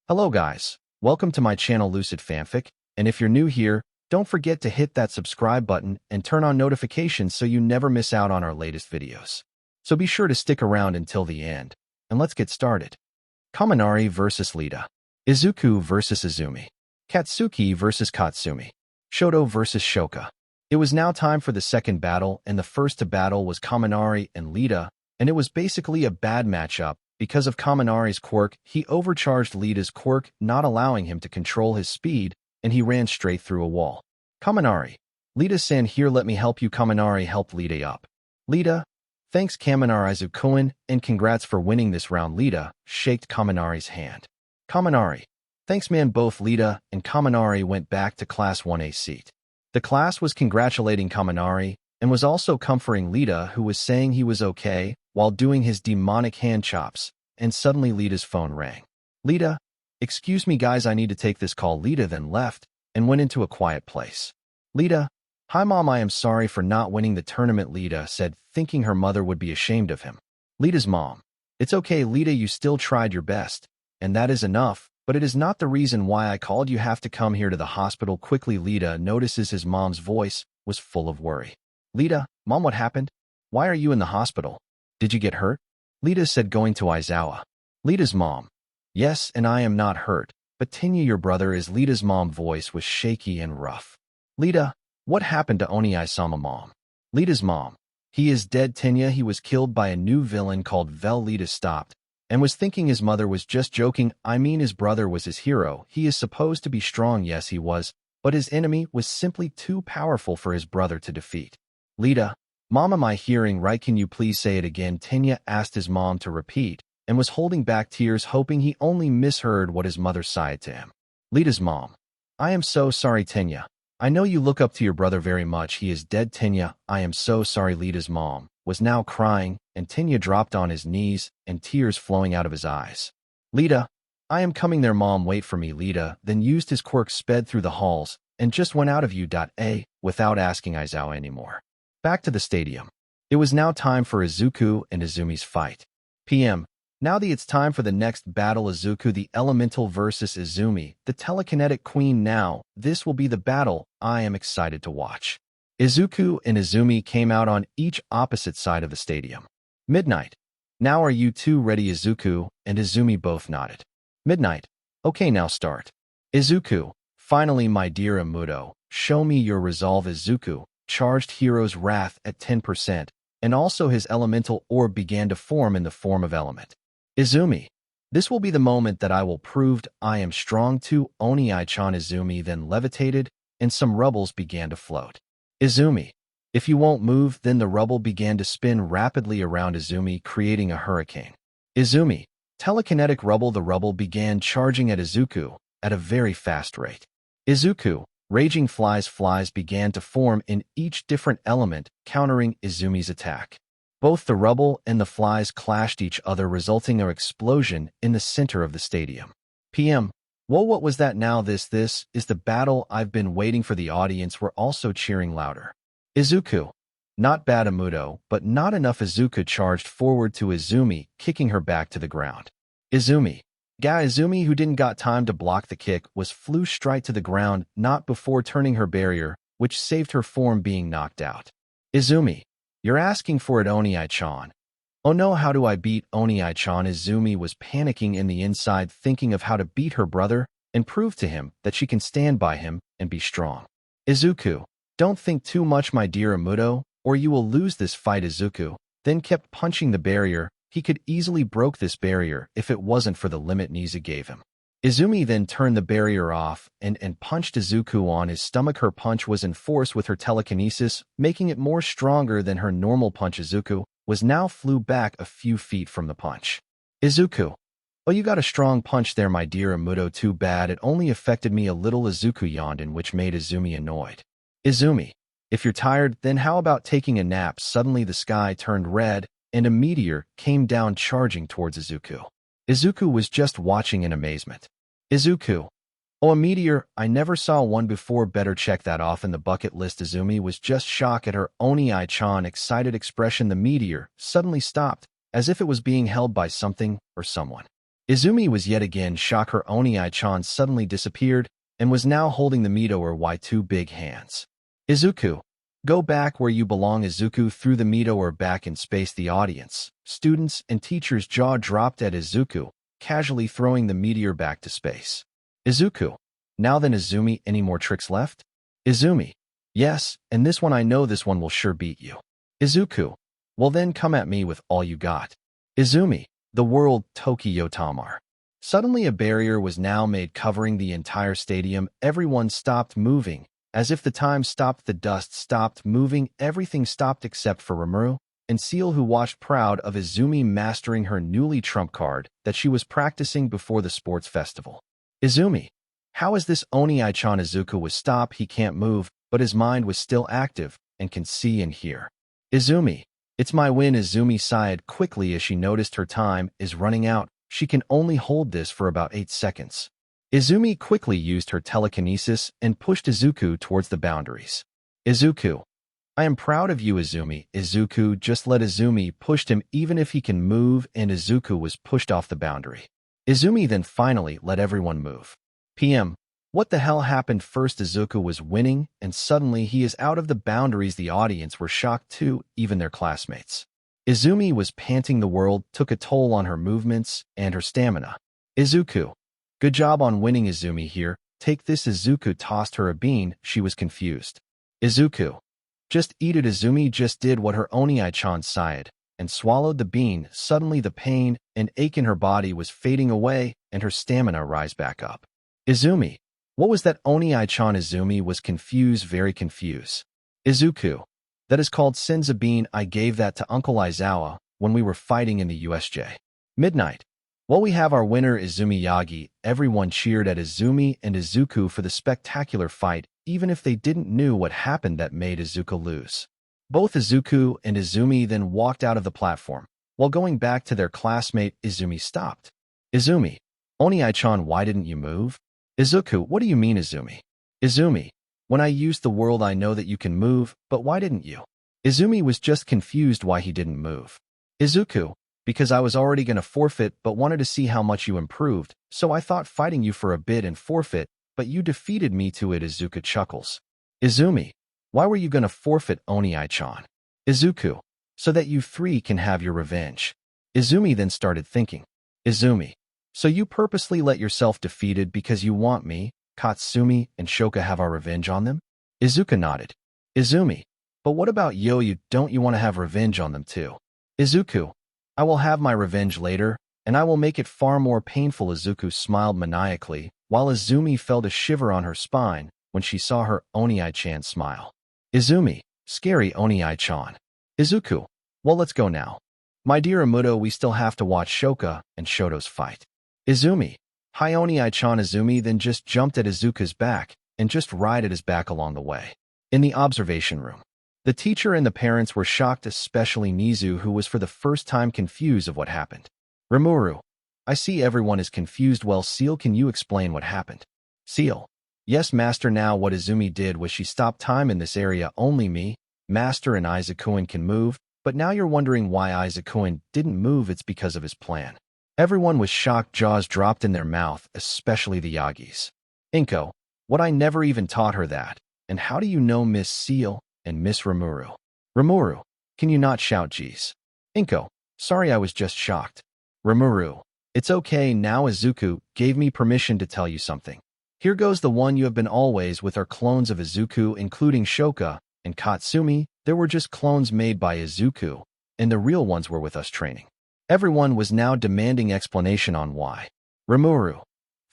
Hello guys, welcome to my channel Lucid Fanfic, and if you're new here, don't forget to hit that subscribe button and turn on notifications so you never miss out on our latest videos. So be sure to stick around until the end, and let's get started. Kaminari vs. Lita. Izuku vs. Izumi. Katsuki vs. Katsumi. Shoto vs. Shoka. It was now time for the second battle, and the first to battle was Kaminari and Lita, and it was basically a bad matchup. Because of Kaminari's quirk, he overcharged Lita's quirk, not allowing him to control his speed, and he ran straight through a wall. Kaminari. Lita-san, here, let me help you. Kaminari helped Lita up. Lita. Thanks Kaminari Izukuin, and congrats for winning this round. Lita shaked Kaminari's hand. Kaminari. Thanks man. Both Lita and Kaminari went back to Class 1A seat. The class was congratulating Kaminari, and was also comforting Lita, who was saying he was okay, while doing his demonic hand chops, and suddenly Lita's phone rang. Lita, excuse me guys, I need to take this call. Lita then left, and went into a quiet place. Lita, hi mom, I am sorry for not winning the tournament, Lita said, thinking her mother would be ashamed of him. Lita's mom, it's okay Lita, you still tried your best, and that is enough, but it is not the reason why I called. You have to come here to the hospital quickly. Lita notices his mom's voice was full of worry. Lita, mom, what happened? Why are you in the hospital? Did you get hurt? Lita said, going to Aizawa. Lita's mom. Yes, and I am not hurt, but Tenya, your brother, is. Lita's mom's voice was shaky and rough. Lita, what happened to Oni-sama, mom? Lita's mom. He is dead, Tenya. He was killed by a new villain called Vel. Lita stopped, and was thinking his mother was just joking. I mean, his brother was his hero. He is supposed to be strong. Yes, he was, but his enemy was simply too powerful for his brother to defeat. Lita. Mom, am I hearing right? Can you please say it again? Tenya asked his mom to repeat, and was holding back tears, hoping he only misheard what his mother sighed to him. Lita's mom. I am so sorry, Tenya. I know you look up to your brother very much. He is dead, Tenya. I am so sorry. Lita's mom was now crying, and Tenya dropped on his knees, and tears flowing out of his eyes. Lita. I am coming there, mom. Wait for me. Lita then used his quirk, sped through the halls, and just went out of U.A. without asking Aizawa anymore. Back to the stadium. It was now time for Izuku and Izumi's fight. PM. Now that it's time for the next battle, Izuku the Elemental versus Izumi, the Telekinetic Queen. Now, this will be the battle I am excited to watch. Izuku and Izumi came out on each opposite side of the stadium. Midnight. Now are you two ready? Izuku and Izumi both nodded. Midnight. Okay, now start. Izuku. Finally, my dear Amudo, show me your resolve. Izuku charged Hero's Wrath at 10%, and also his elemental orb began to form in the form of element. Izumi. This will be the moment that I will prove I am strong too. Oni-chan. Izumi then levitated, and some rubbles began to float. Izumi. If you won't move, then the rubble began to spin rapidly around Izumi, creating a hurricane. Izumi. Telekinetic rubble. The rubble began charging at Izuku at a very fast rate. Izuku. Raging flies began to form in each different element, countering Izumi's attack. Both the rubble and the flies clashed each other, resulting in an explosion in the center of the stadium. PM. Whoa, what was that now? This is the battle I've been waiting for. The audience were also cheering louder. Izuku. Not bad, Amudo, but not enough. Izuku charged forward to Izumi, kicking her back to the ground. Izumi. Izumi, who didn't got time to block the kick, was flew straight to the ground, not before turning her barrier, which saved her from being knocked out. Izumi. You're asking for it, Oni-chan. Oh no, how do I beat Oni-chan? Izumi was panicking in the inside, thinking of how to beat her brother and prove to him that she can stand by him and be strong. Izuku. Don't think too much, my dear Amudo, or you will lose this fight. Izuku then kept punching the barrier. He could easily broke this barrier if it wasn't for the limit Nisa gave him. Izumi then turned the barrier off and punched Izuku on his stomach. Her punch was in force with her telekinesis, making it more stronger than her normal punch. Izuku was now flew back a few feet from the punch. Izuku. Oh, you got a strong punch there, my dear Amudo. Too bad it only affected me a little. Izuku yawned, in which made Izumi annoyed. Izumi. If you're tired, then how about taking a nap? Suddenly the sky turned red, and a meteor came down charging towards Izuku. Izuku was just watching in amazement. Izuku. Oh, a meteor? I never saw one before. Better check that off in the bucket list. Izumi was just shocked at her Oni-chan excited expression. The meteor suddenly stopped, as if it was being held by something or someone. Izumi was yet again shocked. Her Oni-chan suddenly disappeared and was now holding the Midori with two big hands. Izuku, go back where you belong. Izuku threw the Midori back in space. The audience, students, and teachers' jaw dropped at Izuku, casually throwing the meteor back to space. Izuku, now then Izumi, any more tricks left? Izumi, yes, and this one I know this one will sure beat you. Izuku, well then come at me with all you got. Izumi, the world, Tokyo Tamar. Suddenly a barrier was now made covering the entire stadium. Everyone stopped moving. As if the time stopped, the dust stopped moving, everything stopped except for Rimuru and Seal, who watched proud of Izumi mastering her newly trump card that she was practicing before the sports festival. Izumi, how is this Oni-chan? Izuku was stopped. He can't move, but his mind was still active and can see and hear. Izumi, it's my win. Izumi sighed quickly as she noticed her time is running out. She can only hold this for about 8 seconds. Izumi quickly used her telekinesis and pushed Izuku towards the boundaries. Izuku, I am proud of you, Izumi. Izuku just let Izumi push him even if he can move, and Izuku was pushed off the boundary. Izumi then finally let everyone move. PM, what the hell happened? First Izuku was winning, and suddenly he is out of the boundaries. The audience were shocked too, even their classmates. Izumi was panting. The world took a toll on her movements and her stamina. Izuku, good job on winning. Izumi, here, take this. Izuku tossed her a bean. She was confused. Izuku, just eat it. Izumi just did what her Oni-chan sighed and swallowed the bean. Suddenly the pain and ache in her body was fading away and her stamina rise back up. Izumi, what was that? Oni-chan? Izumi was confused, very confused. Izuku, that is called Senza bean. I gave that to Uncle Aizawa when we were fighting in the USJ. Midnight. Well, we have our winner, Izumi Yagi. Everyone cheered at Izumi and Izuku for the spectacular fight, even if they didn't knew what happened that made Izuku lose. Both Izuku and Izumi then walked out of the platform. While going back to their classmate, Izumi stopped. Izumi, Oni-chan, why didn't you move? Izuku, what do you mean? Izumi, Izumi, when I used the world I know that you can move, but why didn't you? Izumi was just confused why he didn't move. Izuku, because I was already going to forfeit but wanted to see how much you improved, so I thought fighting you for a bit and forfeit, but you defeated me to it. Izuku chuckles. Izumi, why were you going to forfeit? Oni-chan. Izuku, so that you three can have your revenge. Izumi then started thinking. Izumi, so you purposely let yourself defeated because you want me, Katsumi, and Shoka have our revenge on them? Izuku nodded. Izumi, but what about Yoyu? Don't you want to have revenge on them too? Izuku, I will have my revenge later, and I will make it far more painful. Izuku smiled maniacally, while Izumi felt a shiver on her spine when she saw her Oni-chan smile. Izumi, scary Oni-chan. Izuku, well, let's go now. My dear Amuto, we still have to watch Shoka and Shoto's fight. Izumi, hi Oni-chan. Izumi then just jumped at Izuku's back and just ride at his back along the way. In the observation room, the teacher and the parents were shocked, especially Nizu, who was for the first time confused of what happened. Rimuru, I see everyone is confused. Well, Seal, can you explain what happened? Seal, yes, Master. Now what Izumi did was she stopped time in this area. Only me, Master, and Izuku can move, but now you're wondering why Izuku didn't move. It's because of his plan. Everyone was shocked, jaws dropped in their mouth, especially the Yagis. Inko, what? I never even taught her that. And how do you know, Miss Seal and Miss Rimuru? Rimuru, can you not shout, geez? Inko, sorry, I was just shocked. Rimuru, it's okay now. Izuku gave me permission to tell you something. Here goes the one you have been always with are clones of Izuku, including Shoka and Katsumi. There were just clones made by Izuku, and the real ones were with us training. Everyone was now demanding explanation on why. Rimuru,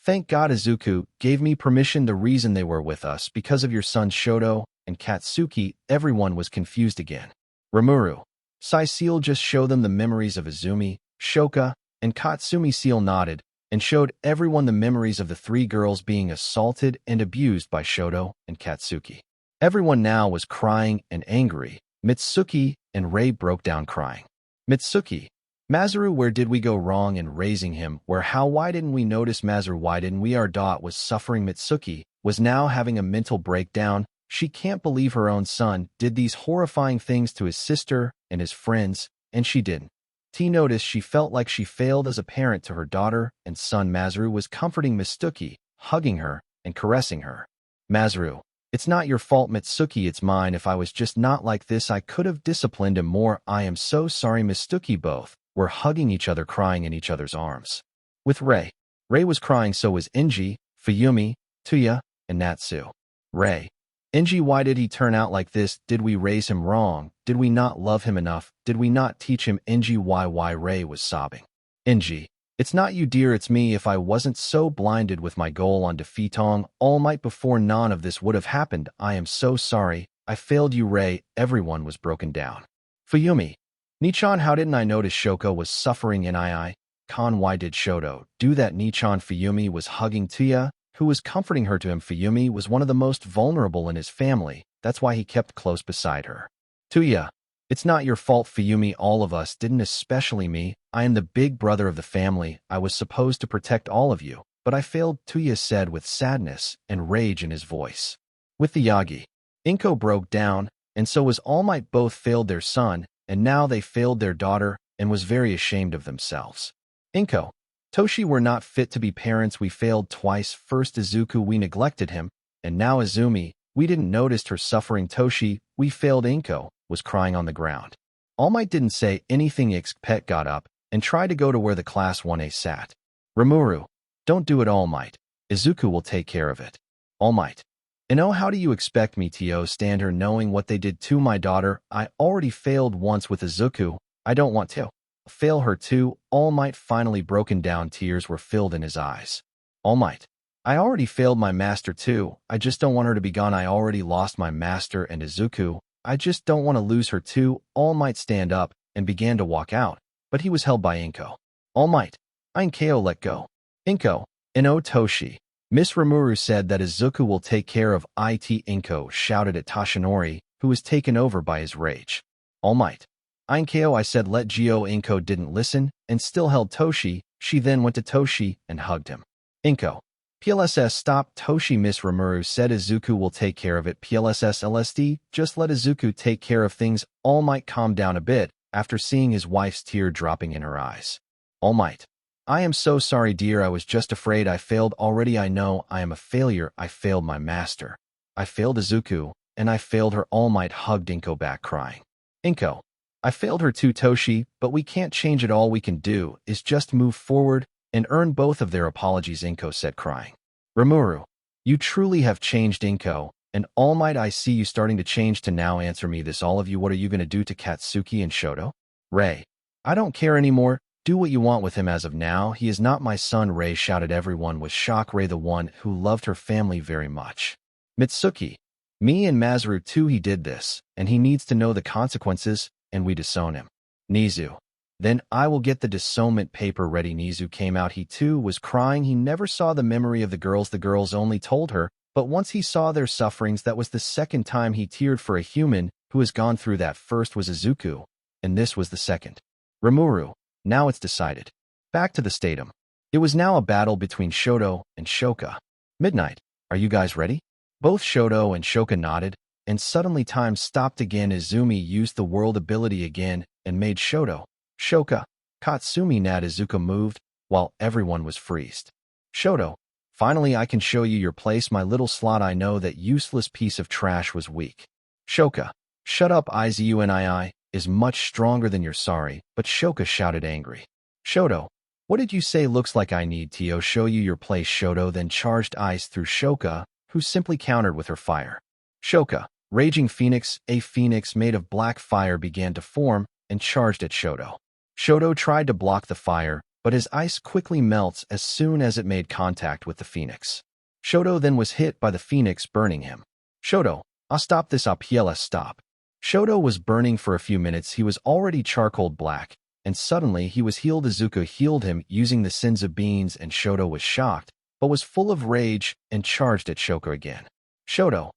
thank God Izuku gave me permission. The reason they were with us because of your sons Shoto and Katsuki. Everyone was confused again. Rimuru, Seal just show them the memories of Izumi, Shoka, and Katsumi. Seal nodded and showed everyone the memories of the 3 girls being assaulted and abused by Shoto and Katsuki. Everyone now was crying and angry. Mitsuki and Rei broke down crying. Mitsuki, Masaru, where did we go wrong in raising him? Why didn't we notice? Masaru, why didn't we? Our dot was suffering. Mitsuki was now having a mental breakdown. She can't believe her own son did these horrifying things to his sister and his friends, and she didn't. T noticed she felt like she failed as a parent to her daughter, and son Masaru was comforting Mitsuki, hugging her, and caressing her. Masaru, it's not your fault, Mitsuki, it's mine. If I was just not like this, I could have disciplined him more. I am so sorry, Mitsuki. Both were hugging each other, crying in each other's arms. With Rei. Rei was crying, so was Inji, Fuyumi, Tuya, and Natsu. Rei. Inji, why did he turn out like this? Did we raise him wrong? Did we not love him enough? Did we not teach him? Inji, why? Rei was sobbing. Inji. It's not you, dear, it's me. If I wasn't so blinded with my goal on defeating All Might before, none of this would have happened. I am so sorry. I failed you, Rei. Everyone was broken down. Fuyumi. Nichan, how didn't I notice Shoko was suffering in II? Kan, why did Shoto do that? Nichan. Fuyumi was hugging Tuya, who was comforting her to him. Fuyumi was one of the most vulnerable in his family. That's why he kept close beside her. Tuya. It's not your fault, Fuyumi. All of us didn't, especially me. I am the big brother of the family. I was supposed to protect all of you, but I failed, Tuya said with sadness and rage in his voice. With the Yagi, Inko broke down, and so was All Might. Both failed their son, and now they failed their daughter, and was very ashamed of themselves. Inko. Toshi, were not fit to be parents. We failed twice. First Izuku, we neglected him, and now Izumi, we didn't notice her suffering. Toshi, we failed. Inko was crying on the ground. All Might didn't say anything. Pet got up and tried to go to where the class 1A sat. Rimuru. Don't do it, All Might. Izuku will take care of it. All Might. How do you expect me to stand her knowing what they did to my daughter? I already failed once with Izuku. I don't want to fail her too. All Might finally broken down. Tears were filled in his eyes. All Might. I already failed my master too. I just don't want her to be gone. I already lost my master and Izuku. I just don't want to lose her too. All Might stand up and began to walk out, but he was held by Inko. All Might. Inko, let go. Inko. Toshi. Miss Rimuru said that Izuku will take care of it. Inko shouted at Toshinori, who was taken over by his rage. All Might. Inko, I said let go. Inko didn't listen and still held Toshi. She then went to Toshi and hugged him. Inko. PLSS, stop, Toshi. Miss Rimuru said Izuku will take care of it. PLSS LSD, just let Izuku take care of things. All Might calmed down a bit after seeing his wife's tear dropping in her eyes. All Might. I am so sorry, dear. I was just afraid. I failed already. I know I am a failure. I failed my master. I failed Izuku, and I failed her. All Might hugged Inko back, crying. Inko. I failed her too, Toshi, but we can't change it. All we can do is just move forward and earn both of their apologies, Inko said, crying. Rimuru. You truly have changed, Inko, and All Might. I see you starting to change to now. Answer me this, all of you. What are you going to do to Katsuki and Shoto? Rei. I don't care anymore. Do what you want with him as of now. He is not my son, Rei shouted. Everyone was shocked. Rei, the one who loved her family very much. Mitsuki. Me and Masaru too. He did this, and he needs to know the consequences, and we disown him. Nizu. Then I will get the disownment paper ready. Nizu came out. He too was crying. He never saw the memory of the girls. The girls only told her, but once he saw their sufferings, that was the second time he teared for a human who has gone through that. First was Izuku, and this was the second. Rimuru. Now it's decided. Back to the statum. It was now a battle between Shoto and Shoka. Midnight. Are you guys ready? Both Shoto and Shoka nodded, and suddenly time stopped again. Izumi used the world ability again and made Shoto, Shoka, Katsumi Nat. Izuku moved, while everyone was freezed. Shoto. Finally I can show you your place, my little slot. I know that useless piece of trash was weak. Shoka. Shut up. Izumi is much stronger than you're sorry, but Shoka shouted angry. Shoto. What did you say? Looks like I need to show you your place. Shoto then charged ice through Shoka, who simply countered with her fire. Shoka. Raging Phoenix. A phoenix made of black fire began to form and charged at Shoto. Shoto tried to block the fire, but his ice quickly melts as soon as it made contact with the phoenix. Shoto then was hit by the phoenix, burning him. Shoto. Stop this. PLS, stop. Shoto was burning for a few minutes. He was already charcoal black, and suddenly he was healed. Izuku healed him using the sins of beans, and Shoto was shocked, but was full of rage and charged at Shoka again. Shoto.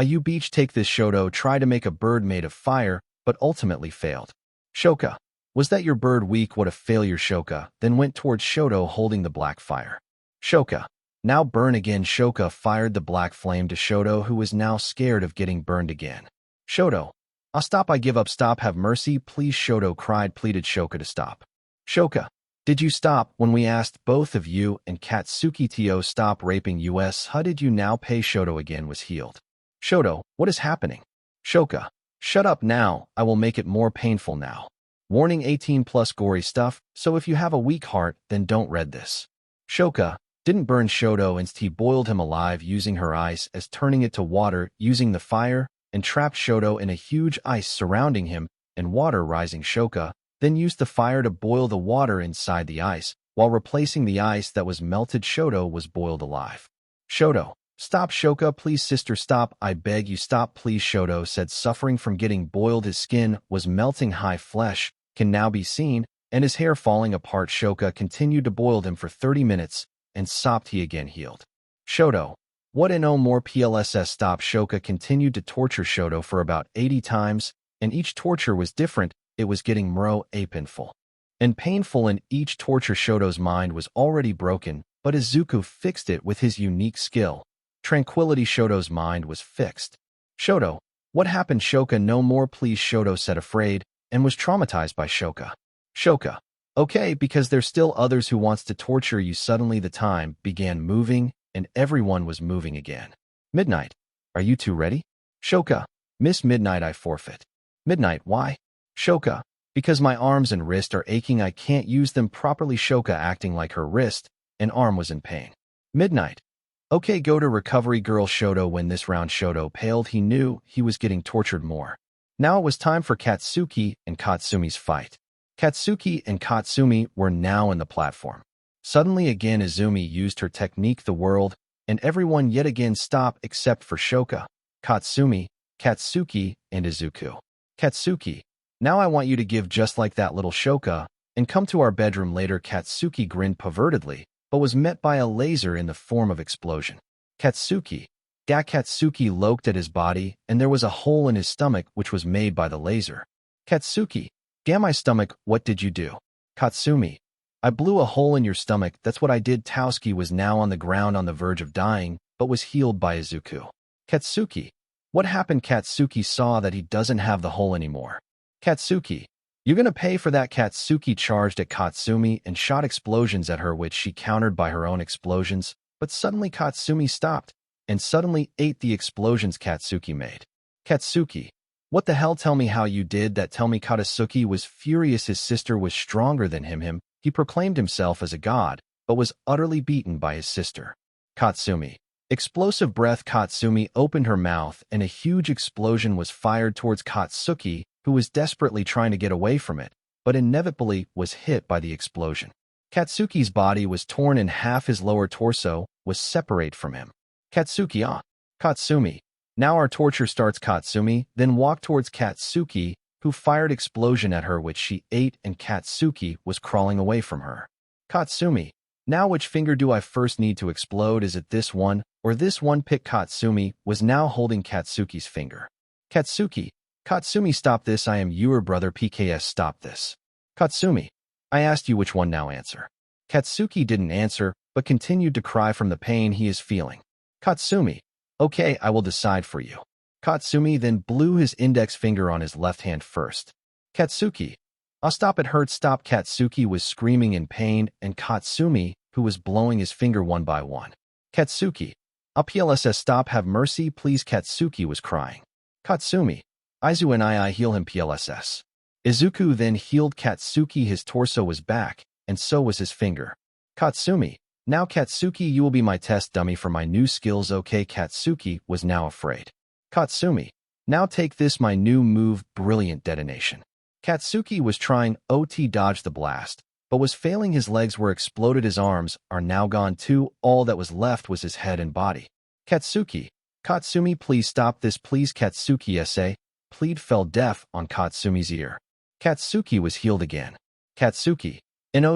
You beach, take this. Shoto tried to make a bird made of fire, but ultimately failed. Shoka. Was that your bird weak? What a failure. Shoka then went towards Shoto holding the black fire. Shoka. Now burn again. Shoka fired the black flame to Shoto, who was now scared of getting burned again. Shoto. "Ah, stop, I give up, stop, have mercy, please," Shoto cried, pleaded Shoka to stop. "Shoka, did you stop when we asked both of you and Katsuki to stop raping us? How did you now pay?" Shoto again was healed. "Shoto, what is happening?" "Shoka, shut up now, I will make it more painful now. Warning, 18 plus gory stuff, so if you have a weak heart, then don't read this." Shoka didn't burn Shoto, instead he boiled him alive using her ice as turning it to water using the fire, and trapped Shoto in a huge ice surrounding him and water rising. Shoka then used the fire to boil the water inside the ice, while replacing the ice that was melted. Shoto was boiled alive. "Shoto, stop, Shoka, please sister, stop, I beg you, stop please," Shoto said, suffering from getting boiled. His skin was melting, high flesh can now be seen, and his hair falling apart. Shoka continued to boil him for 30 minutes, and stopped. He again healed. "Shoto, what in no more PLSS, stop." Shoka continued to torture Shoto for about 80 times, and each torture was different. It was getting more painful and painful, and each torture. Shoto's mind was already broken, but Izuku fixed it with his unique skill. Tranquility. Shoto's mind was fixed. "Shoto, what happened?" "Shoka, no more please," Shoto said, afraid, and was traumatized by Shoka. "Shoka, okay, because there's still others who wants to torture you." Suddenly the time began moving, and everyone was moving again. "Midnight, are you two ready?" "Shoka, Miss Midnight, I forfeit." "Midnight, why?" "Shoka, because my arms and wrist are aching, I can't use them properly." Shoka acting like her wrist and arm was in pain. "Midnight, okay, go to recovery girl." Shoto, when this round Shoto paled, he knew he was getting tortured more. Now it was time for Katsuki and Katsumi's fight. Katsuki and Katsumi were now in the platform. Suddenly again Izumi used her technique, the world, and everyone yet again stopped except for Shoka, Katsumi, Katsuki, and Izuku. "Katsuki, now I want you to give just like that little Shoka, and come to our bedroom later." Katsuki grinned pervertedly, but was met by a laser in the form of explosion. "Katsuki, Katsuki looked at his body, and there was a hole in his stomach which was made by the laser. "Katsuki, my stomach, what did you do?" "Katsumi, I blew a hole in your stomach, that's what I did." Tausuke was now on the ground on the verge of dying, but was healed by Izuku. "Katsuki, what happened?" Katsuki saw that he doesn't have the hole anymore. "Katsuki, you're gonna pay for that." Katsuki charged at Katsumi and shot explosions at her, which she countered by her own explosions, but suddenly Katsumi stopped, and suddenly ate the explosions Katsuki made. "Katsuki, what the hell? Tell me how you did that, tell me." Katsuki was furious. His sister was stronger than him. He proclaimed himself as a god, but was utterly beaten by his sister. "Katsumi, explosive breath." Katsumi opened her mouth, and a huge explosion was fired towards Katsuki, who was desperately trying to get away from it, but inevitably was hit by the explosion. Katsuki's body was torn in half. His lower torso was separate from him. "Katsuki, Katsumi, now our torture starts." Katsumi then walked towards Katsuki, who fired explosion at her, which she ate, and Katsuki was crawling away from her. "Katsumi, now which finger do I first need to explode? Is it this one or this one?" Pick. Katsumi was now holding Katsuki's finger. "Katsuki, Katsumi, stop this, I am your brother." "PKS, stop this." "Katsumi, I asked you which one, now answer." Katsuki didn't answer, but continued to cry from the pain he is feeling. "Katsumi, okay, I will decide for you." Katsumi then blew his index finger on his left hand first. "Katsuki, stop, it hurts, stop." Katsuki was screaming in pain, and Katsumi, who was blowing his finger one by one. "Katsuki, PLSS, stop, have mercy, please." Katsuki was crying. "Katsumi, Izu and I heal him, PLSS." Izuku then healed Katsuki. His torso was back, and so was his finger. "Katsumi, now Katsuki, you will be my test dummy for my new skills, okay?" Katsuki was now afraid. "Katsumi, now take this, my new move, brilliant detonation." Katsuki was trying to dodge the blast, but was failing. His legs were exploded, his arms are now gone too, all that was left was his head and body. "Katsuki, Katsumi, please stop this, please." Katsuki sa plead fell deaf on Katsumi's ear. Katsuki was healed again. "Katsuki,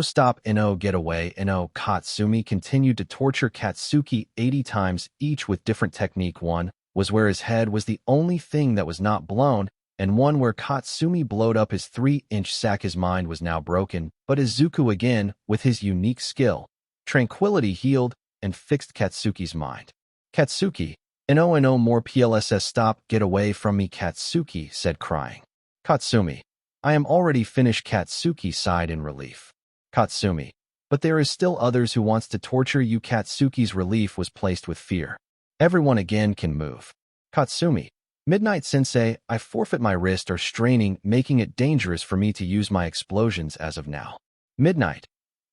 stop, get away, Katsumi continued to torture Katsuki 80 times, each with different technique. One was where his head was the only thing that was not blown, and one where Katsumi blowed up his 3-inch sack. His mind was now broken, but Izuku again, with his unique skill, tranquility, healed and fixed Katsuki's mind. "Katsuki, No more PLSS, stop, get away from me, Katsuki said, crying. Katsumi. I am already finished, Katsuki sighed in relief. Katsumi. But there is still others who wants to torture you. Katsuki's relief was placed with fear. Everyone again can move. Katsumi. Midnight Sensei, I forfeit my wrist or straining, making it dangerous for me to use my explosions as of now. Midnight.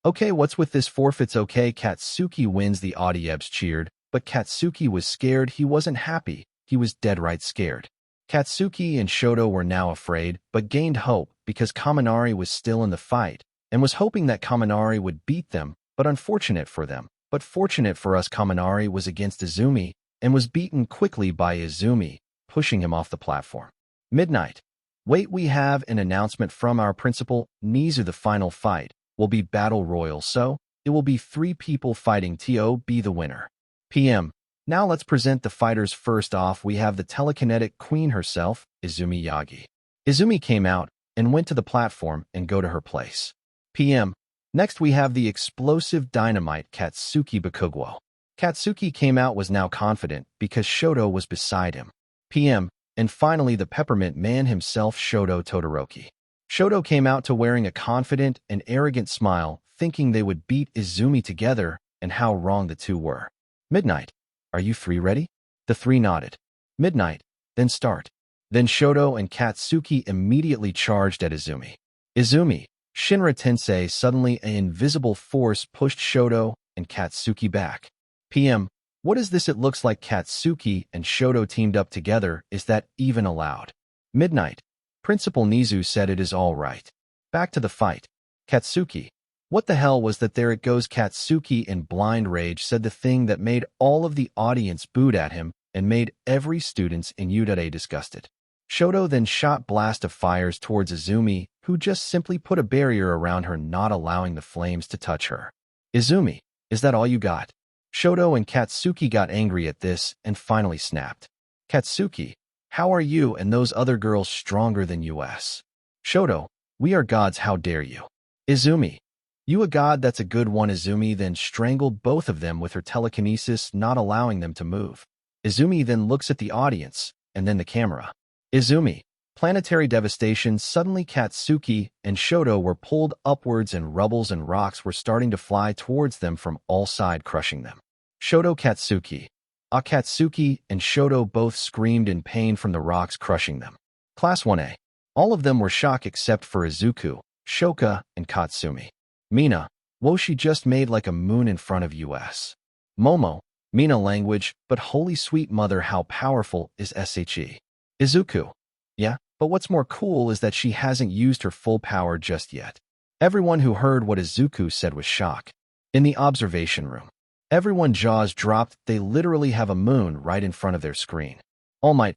Okay, what's with this forfeits? Okay, Katsuki wins, the audience cheered, but Katsuki was scared. He wasn't happy. He was dead right scared. Katsuki and Shoto were now afraid, but gained hope because Kaminari was still in the fight and was hoping that Kaminari would beat them, but unfortunate for them. But fortunate for us, Kaminari was against Izumi and was beaten quickly by Izumi, pushing him off the platform. Midnight. Wait, we have an announcement from our principal. Nizu, the final fight will be battle royal, so it will be 3 people fighting to be the winner. PM. Now let's present the fighters. First off, we have the telekinetic queen herself, Izumi Yagi. Izumi came out and went to the platform and go to her place. PM. Next we have the explosive dynamite Katsuki Bakugwo. Katsuki came out, was now confident because Shoto was beside him. PM. And finally the peppermint man himself, Shoto Todoroki. Shoto came out to wearing a confident and arrogant smile, thinking they would beat Izumi together, and how wrong the two were. Midnight. Are you 3 ready? The 3 nodded. Midnight. Then start. Then Shoto and Katsuki immediately charged at Izumi. Izumi. Shinra Tensei. Suddenly an invisible force pushed Shoto and Katsuki back. PM. What is this? It looks like Katsuki and Shoto teamed up together. Is that even allowed? Midnight. Principal Nizu said it is all right. Back to the fight. Katsuki. What the hell was that? There it goes. Katsuki in blind rage said the thing that made all of the audience booed at him and made every student in Udare disgusted. Shoto then shot blast of fires towards Izumi, who just simply put a barrier around her, not allowing the flames to touch her. Izumi, is that all you got? Shoto and Katsuki got angry at this and finally snapped. Katsuki, how are you and those other girls stronger than us? Shoto, we are gods, how dare you? Izumi, you a god? That's a good one. Izumi then strangled both of them with her telekinesis, not allowing them to move. Izumi then looks at the audience, and then the camera. Izumi, planetary devastation. Suddenly Katsuki and Shoto were pulled upwards and rubbles and rocks were starting to fly towards them from all sides, crushing them. Shoto, Katsuki. Katsuki and Shoto both screamed in pain from the rocks crushing them. Class 1A. All of them were shocked except for Izuku, Shoka, and Katsumi. Mina, whoa, she just made like a moon in front of us. Momo, Mina language, but holy sweet mother, how powerful is SHE? Izuku. Yeah, but what's more cool is that she hasn't used her full power just yet. Everyone who heard what Izuku said was shocked. In the observation room, everyone's jaws dropped. They literally have a moon right in front of their screen. All Might,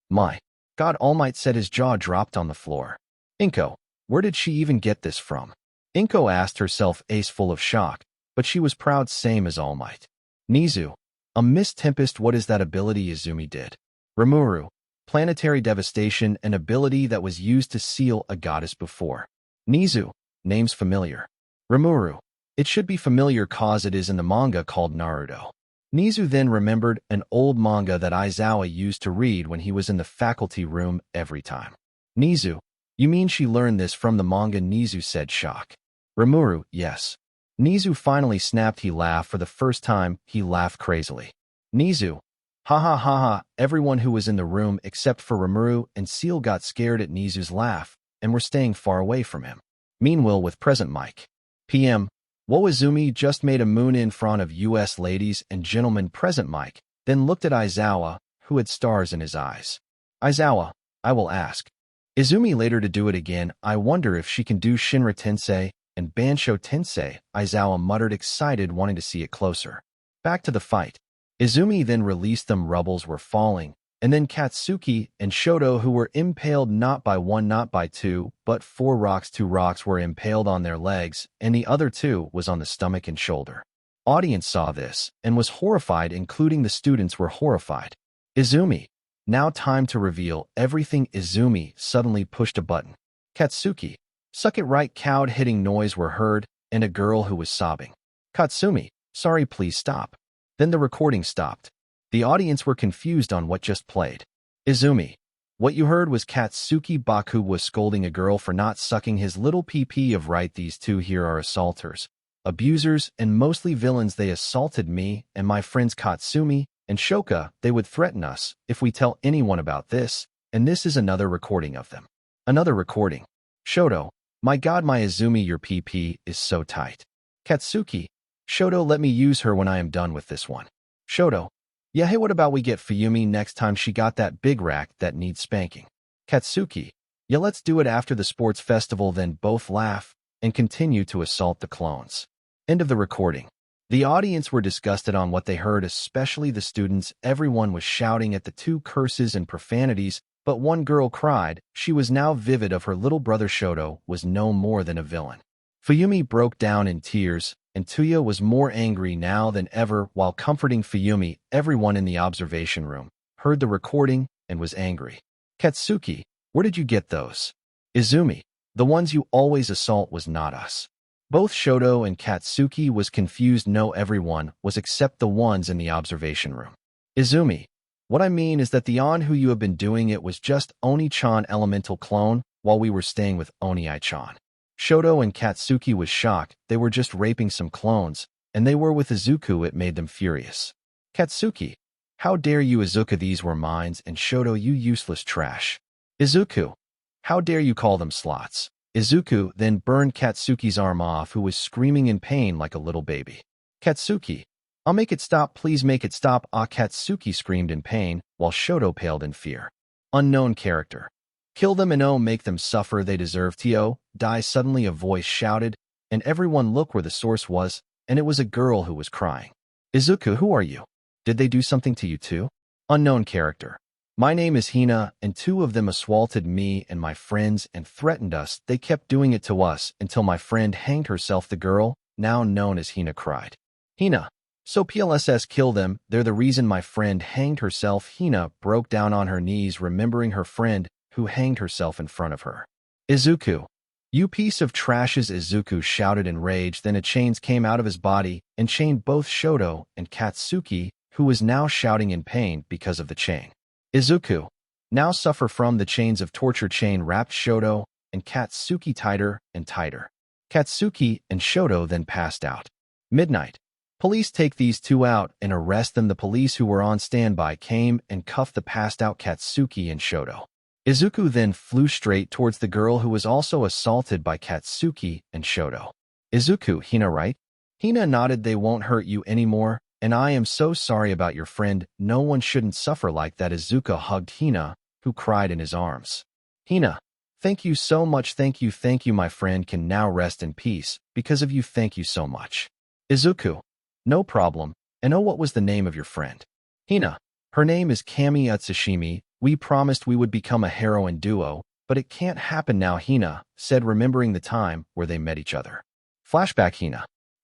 my God, All Might said, his jaw dropped on the floor. Inko, where did she even get this from? Inko asked herself, ace full of shock, but she was proud, same as All Might. Nizu, a Miss Tempest, what is that ability Izumi did? Rimuru, planetary devastation, an ability that was used to seal a goddess before. Nizu, name's familiar. Rimuru, it should be familiar cause it is in the manga called Naruto. Nizu then remembered an old manga that Aizawa used to read when he was in the faculty room every time. Nizu, you mean she learned this from the manga? Nizu said, shock. Rimuru, yes. Nizu finally snapped. He laughed for the first time. He laughed crazily. Nizu, ha ha ha ha. Everyone who was in the room except for Rimuru and Seal got scared at Nizu's laugh and were staying far away from him. Meanwhile, with present Mike. PM. Wo Izumi just made a moon in front of us ladies and gentlemen. Present Mike then looked at Aizawa, who had stars in his eyes. Aizawa, I will ask Izumi later to do it again. I wonder if she can do Shinra Tensei and Bansho Tensei. Aizawa muttered, excited, wanting to see it closer. Back to the fight. Izumi then released them. Rubbles were falling, and then Katsuki and Shoto, who were impaled not by 1, not by 2, but 4 rocks. 2 rocks were impaled on their legs, and the other 2 was on the stomach and shoulder. Audience saw this and was horrified, including the students were horrified. Izumi. Now time to reveal everything. Izumi suddenly pushed a button. Katsuki. Suck it right. Cowed hitting noise were heard, and a girl who was sobbing. Katsumi. Sorry, please stop. Then the recording stopped. The audience were confused on what just played. Izumi. What you heard was Katsuki Baku was scolding a girl for not sucking his little pee-pee of right. These two here are assaulters, abusers, and mostly villains. They assaulted me and my friends Katsumi and Shoka. They would threaten us if we tell anyone about this, and this is another recording of them. Another recording. Shoto. My god, my Izumi, your pee-pee is so tight. Katsuki. Shoto, let me use her when I am done with this one. Shoto. Yeah, hey, what about we get Fuyumi next time she got that big rack that needs spanking? Katsuki. Yeah, let's do it after the sports festival. Then both laugh and continue to assault the clones. End of the recording. The audience were disgusted on what they heard, especially the students. Everyone was shouting at the two curses and profanities, but one girl cried. She was now vivid of her little brother Shoto was no more than a villain. Fuyumi broke down in tears, and Tuya was more angry now than ever. While comforting Fuyumi, everyone in the observation room heard the recording and was angry. Katsuki, where did you get those? Izumi, the ones you always assault was not us. Both Shoto and Katsuki was confused. No, everyone was except the ones in the observation room. Izumi, what I mean is that the on who you have been doing it was just Oni-chan elemental clone while we were staying with Oni-chan. Shoto and Katsuki was shocked. They were just raping some clones, and they were with Isuku. It made them furious. Katsuki, how dare you, Izuku, these were mines, and Shoto, you useless trash. Izuku, how dare you call them slots. Izuku then burned Katsuki's arm off, who was screaming in pain like a little baby. Katsuki, I'll make it stop, please make it stop. Ah, Katsuki screamed in pain, while Shoto paled in fear. Unknown character. Kill them and oh, make them suffer, they deserve to die. Suddenly a voice shouted, and everyone looked where the source was, and it was a girl who was crying. Izuku, who are you? Did they do something to you too? Unknown character. My name is Hina, and two of them assaulted me and my friends and threatened us. They kept doing it to us until my friend hanged herself. The girl, now known as Hina, cried. Hina. So PLSS kill them, they're the reason my friend hanged herself. Hina broke down on her knees, remembering her friend who hanged herself in front of her. Izuku. You piece of trashes, Izuku shouted in rage. Then a chains came out of his body and chained both Shoto and Katsuki, who was now shouting in pain because of the chain. Izuku. Now suffer from the chains of torture. Chain wrapped Shoto and Katsuki tighter and tighter. Katsuki and Shoto then passed out. Midnight. Police take these two out and arrest them. The police who were on standby came and cuffed the passed out Katsuki and Shoto. Izuku then flew straight towards the girl who was also assaulted by Katsuki and Shoto. Izuku, Hina, right? Hina nodded. They won't hurt you anymore, and I am so sorry about your friend. No one shouldn't suffer like that. Izuku hugged Hina, who cried in his arms. Hina, thank you so much. Thank you, my friend can now rest in peace. Because of you, thank you so much. Izuku, no problem. And oh, what was the name of your friend? Hina, her name is Kami Utsushimi. We promised we would become a heroine duo, but it can't happen now, Hina said, remembering the time where they met each other. Flashback.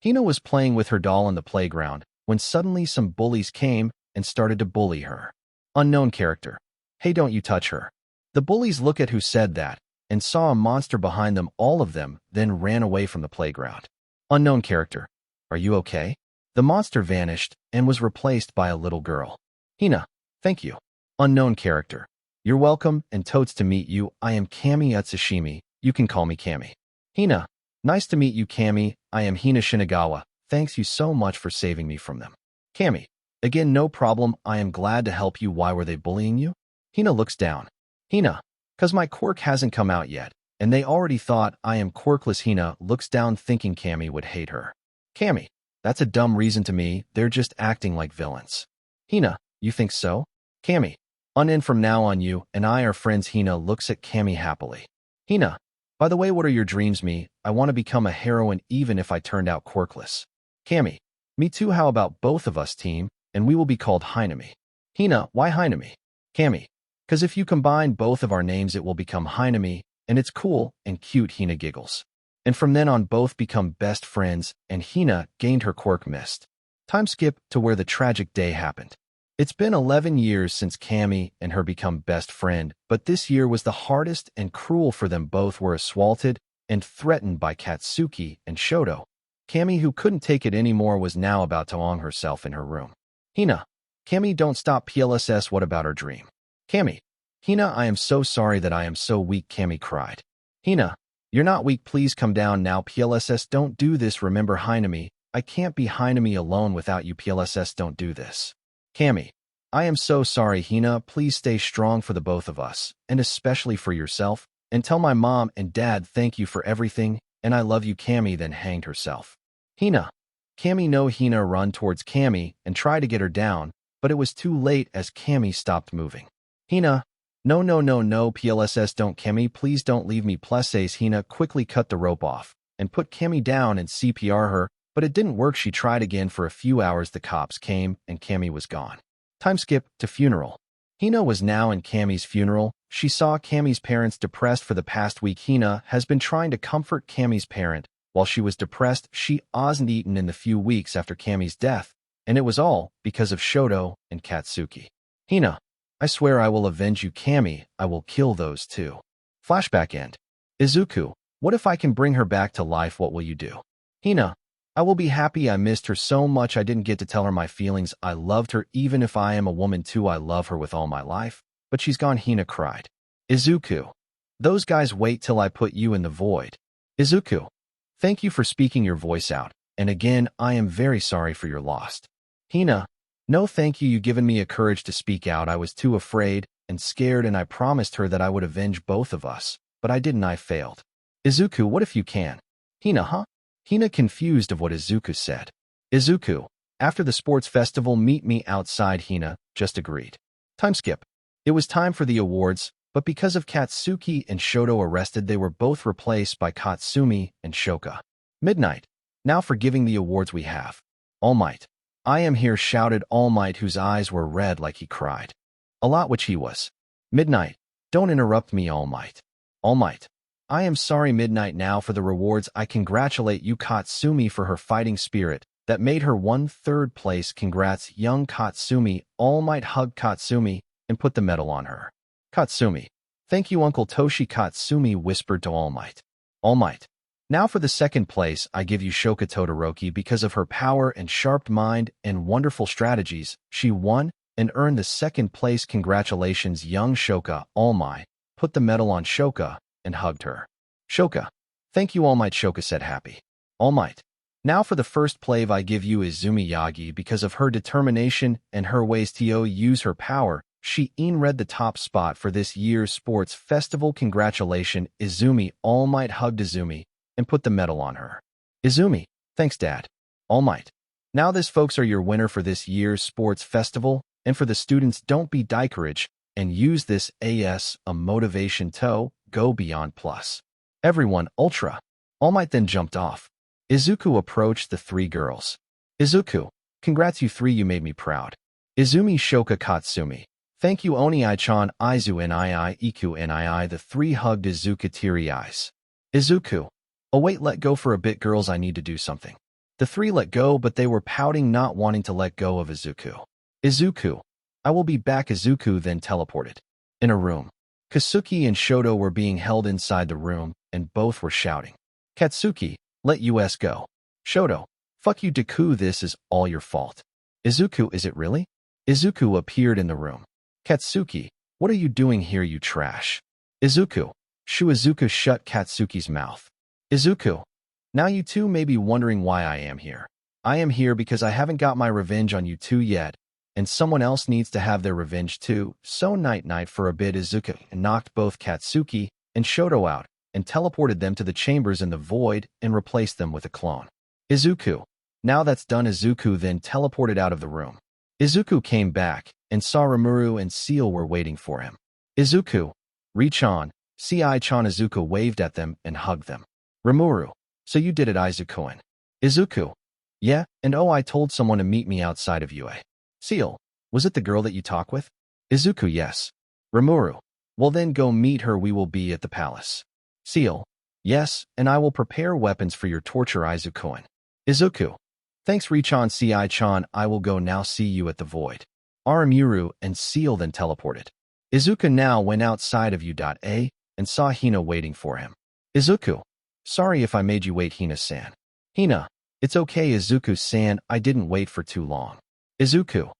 Hina was playing with her doll in the playground when suddenly some bullies came and started to bully her. Unknown character. Hey, don't you touch her. The bullies looked at who said that and saw a monster behind them. All of them then ran away from the playground. Unknown character. Are you okay? The monster vanished and was replaced by a little girl. Hina, thank you. Unknown character. You're welcome, and totes to meet you. I am Kami Utsushimi. You can call me Kami. Hina, nice to meet you, Kami. I am Hina Shinagawa. Thanks you so much for saving me from them. Kami, again, no problem. I am glad to help you. Why were they bullying you? Hina looks down. Hina, 'cause my quirk hasn't come out yet, and they already thought I am quirkless. Hina looks down, thinking Kami would hate her. Kami, that's a dumb reason to me. They're just acting like villains. Hina, you think so? Kami, from now on you and I are friends. Hina looks at Kami happily. Hina, by the way, what are your dreams? Me, I want to become a heroine even if I turned out quirkless. Kami, me too. How about both of us team, and we will be called Hinami. Hina, why Hinami? Kami, 'cause if you combine both of our names it will become Hinami, and it's cool and cute. Hina giggles. And from then on both become best friends, and Hina gained her quirk mist. Time skip to where the tragic day happened. It's been 11 years since Kami and her become best friend, but this year was the hardest and cruel for them. Both were assaulted and threatened by Katsuki and Shoto. Kami, who couldn't take it anymore, was now about to hang herself in her room. Hina, Cammy, don't stop PLSS. What about our dream? Cammy. Hina, I am so sorry that I am so weak. Cammy cried. Hina, you're not weak. Please come down now. PLSS, don't do this. Remember Hinami. I can't be Hinami alone without you. PLSS, don't do this. Cammy. I am so sorry. Hina, please stay strong for the both of us, and especially for yourself, and tell my mom and dad thank you for everything, and I love you. Cammy then hanged herself. Hina. Cammy. No. Hina run towards Cammy and try to get her down, but it was too late as Cammy stopped moving. Hina. No, no, no, no. PLSS, don't. Cammy, please don't leave me. Plus says Hina quickly cut the rope off and put Cammy down and CPR her, but it didn't work. She tried again for a few hours. The cops came and Cammy was gone. Time skip to funeral. Hina was now in Cammy's funeral. She saw Cammy's parents depressed for the past week. Hina has been trying to comfort Cammy's parent. While she was depressed, she wasn't eaten in the few weeks after Cammy's death, and it was all because of Shoto and Katsuki. Hina. I swear I will avenge you. Cammy, I will kill those two. Flashback end. Izuku, what if I can bring her back to life? What will you do? Hina, I will be happy. I missed her so much. I didn't get to tell her my feelings. I loved her even if I am a woman too. I love her with all my life, but she's gone. Hina cried. Izuku, those guys, wait till I put you in the void. Izuku, thank you for speaking your voice out, and again, I am very sorry for your loss. Hina, no thank you. You given me a courage to speak out. I was too afraid and scared, and I promised her that I would avenge both of us, but I didn't. I failed. Izuku, what if you can? Hina, huh? Hina confused of what Izuku said. Izuku, after the sports festival, meet me outside. Hina just agreed. Time skip. It was time for the awards, but because of Katsuki and Shoto arrested, they were both replaced by Katsumi and Shoka. Midnight. Now for giving the awards we have. All Might. I am here, shouted All Might, whose eyes were red like he cried. A lot, which he was. Midnight. Don't interrupt me, All Might. All Might. I am sorry. Midnight. Now for the rewards. I congratulate you, Katsumi, for her fighting spirit that made her won third place. Congrats, young Katsumi. All Might hugged Katsumi and put the medal on her. Katsumi. Thank you, Uncle Toshi. Katsumi whispered to All Might. All Might. Now for the second place, I give you Shoka Todoroki. Because of her power and sharp mind and wonderful strategies, she won and earned the second place. Congratulations, young Shoka. All Might put the medal on Shoka and hugged her. Shoka. Thank you, All Might. Shoka said happy. All Might. Now for the first place, I give you Izumi Yagi. Because of her determination and her ways to use her power, she read the top spot for this year's sports festival. Congratulations, Izumi. All Might hugged Izumi and put the medal on her. Izumi. Thanks, Dad. All Might. Now this, folks, are your winner for this year's sports festival, and for the students, don't be discouraged and use this as a motivation to go beyond plus. Everyone, Ultra. All Might then jumped off. Izuku approached the three girls. Izuku. Congrats, you three, you made me proud. Izumi, Shoka, Katsumi. Thank you, Oni-chan, Izu, Nii, Iku, Nii. The three hugged Izuku, teary eyes. Izuku. Oh wait, let go for a bit, girls, I need to do something. The three let go, but they were pouting, not wanting to let go of Izuku. Izuku. I will be back. Izuku then teleported. In a room. Katsuki and Shoto were being held inside the room, and both were shouting. Katsuki, let us go. Shoto. Fuck you, Deku, this is all your fault. Izuku, is it really? Izuku appeared in the room. Katsuki, what are you doing here, you trash? Izuku. Shoo. Izuku shut Katsuki's mouth. Izuku. Now you two may be wondering why I am here. I am here because I haven't got my revenge on you two yet, and someone else needs to have their revenge too, so night-night for a bit. Izuku knocked both Katsuki and Shoto out and teleported them to the chambers in the void and replaced them with a clone. Izuku. Now that's done. Izuku then teleported out of the room. Izuku came back and saw Rimuru and Seal were waiting for him. Izuku. Richan. Ci-chan. Izuku waved at them and hugged them. Rimuru. So you did it, Izuku. Izuku. Yeah, and oh, I told someone to meet me outside of UA. Seal. Was it the girl that you talk with? Izuku. Yes. Rimuru. Well then go meet her, we will be at the palace. Seal. Yes, and I will prepare weapons for your torture, Izuku. Izuku. Thanks, Richan. Ci-chan, I will go now, see you at the void. Rimuru and Seal then teleported. Izuku now went outside of U.A and saw Hina waiting for him. Izuku. Sorry if I made you wait, Hina-san. Hina. It's okay, Izuku-san, I didn't wait for too long. Izuku.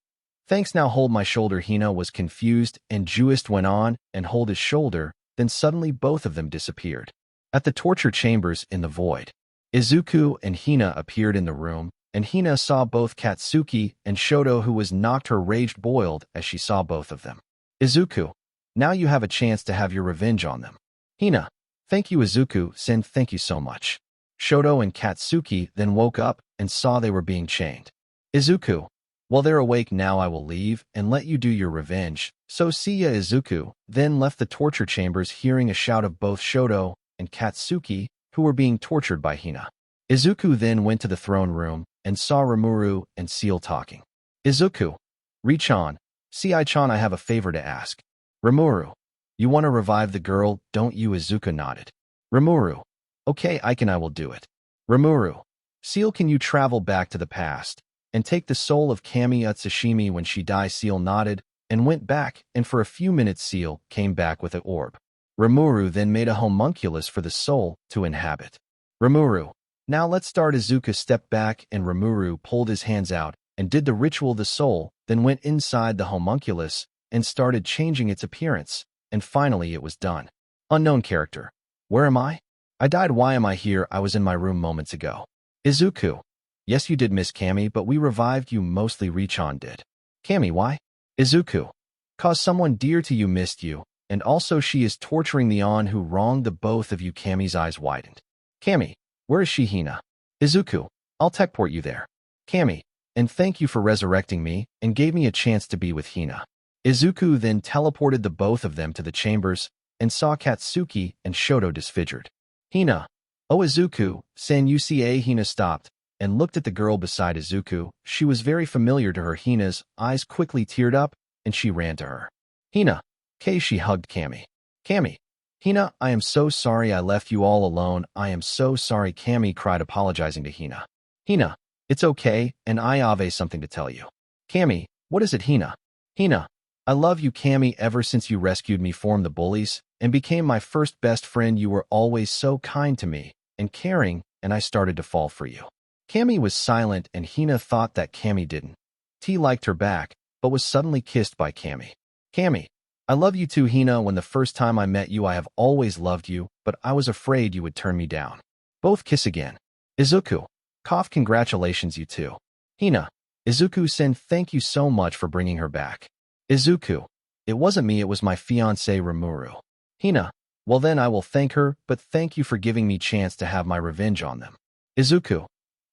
Thanks, now hold my shoulder. Hina was confused, and Juist went on and hold his shoulder, then suddenly both of them disappeared. At the torture chambers in the void, Izuku and Hina appeared in the room, and Hina saw both Katsuki and Shoto, who was knocked her rage boiled as she saw both of them. Izuku, now you have a chance to have your revenge on them. Hina, thank you. Izuku, thank you so much. Shoto and Katsuki then woke up and saw they were being chained. Izuku, well, they're awake now. I will leave and let you do your revenge. So see ya. Izuku then left the torture chambers, hearing a shout of both Shoto and Katsuki, who were being tortured by Hina. Izuku then went to the throne room and saw Rimuru and Seal talking. Izuku, Richan, Ci-chan, I have a favor to ask. Rimuru, you want to revive the girl, don't you? Izuku nodded. Rimuru, okay, I will do it. Rimuru, Seal, can you travel back to the past and take the soul of Kami Utsushimi when she dies? Seal nodded and went back, and for a few minutes Seal came back with an orb. Rimuru then made a homunculus for the soul to inhabit. Rimuru, now let's start. Izuku stepped back and Rimuru pulled his hands out and did the ritual. The soul then went inside the homunculus and started changing its appearance, and finally it was done. Unknown character. Where am I? I died. Why am I here? I was in my room moments ago. Izuku, yes, you did miss Kami, but we revived you. Mostly Richan did. Kami, why? Izuku, cause someone dear to you missed you, and also she is torturing the on who wronged the both of you. Kami's eyes widened. Kami, where is she? Hina. Izuku, I'll techport you there. Kami, and thank you for resurrecting me and gave me a chance to be with Hina. Izuku then teleported the both of them to the chambers and saw Katsuki and Shoto disfigured. Hina, oh Izuku, Uca. Hina stopped and looked at the girl beside Izuku. She was very familiar to her. Hina's eyes quickly teared up and she ran to her. Hina, she hugged Kami. Kami, Hina, I am so sorry I left you all alone. I am so sorry. Kami cried, apologizing to Hina. Hina, it's okay, and I have something to tell you. Kami, what is it? Hina. Hina, I love you. Kami, ever since you rescued me from the bullies and became my first best friend, you were always so kind to me and caring, and I started to fall for you. Kami was silent, and Hina thought that Kami didn't. T liked her back, but was suddenly kissed by Kami. Kami, I love you too. Hina, when the first time I met you, I have always loved you, but I was afraid you would turn me down. Both kiss again. Izuku, cough, congratulations, you too. Hina, Izuku, thank you so much for bringing her back. Izuku, it wasn't me, it was my fiancé Rimuru. Hina, well then I will thank her, but thank you for giving me chance to have my revenge on them. Izuku,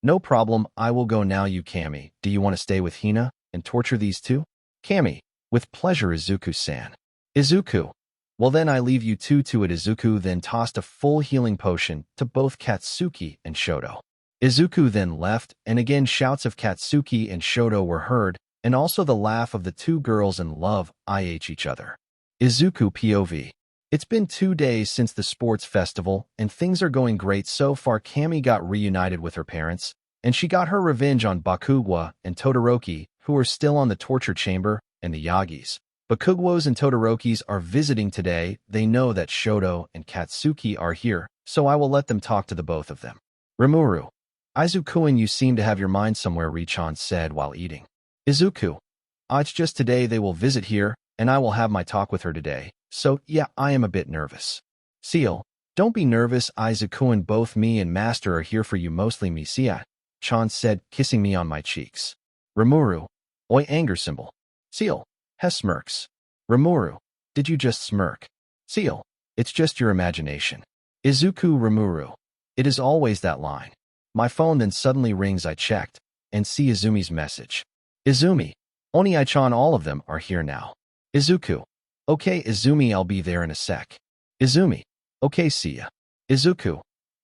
no problem, I will go now. You Kami, do you want to stay with Hina and torture these two? Kami, with pleasure. Izuku-san. Izuku, well then I leave you two to it. Izuku then tossed a full healing potion to both Katsuki and Shoto. Izuku then left, and again shouts of Katsuki and Shoto were heard, and also the laugh of the two girls in love each other. Izuku POV. It's been 2 days since the sports festival, and things are going great so far. Kami got reunited with her parents, and she got her revenge on Bakugwa and Todoroki, who are still on the torture chamber, and the Yagis. Bakugwas and Todorokis are visiting today. They know that Shoto and Katsuki are here, so I will let them talk to the both of them. Rimuru, Izuku, you seem to have your mind somewhere, Richan said while eating. Izuku, it's just today they will visit here, and I will have my talk with her today. So, yeah, I am a bit nervous. Seal, don't be nervous. Izuku, both me and Master are here for you, mostly me. Chan said, kissing me on my cheeks. Rimuru, oi, anger symbol. Seal, Hess smirks. Rimuru, did you just smirk? Seal, it's just your imagination. Izuku, Rimuru, it is always that line. My phone then suddenly rings. I checked and see Izumi's message. Izumi, Oni-chan, all of them are here now. Izuku, okay Izumi, I'll be there in a sec. Izumi, okay, see ya. Izuku,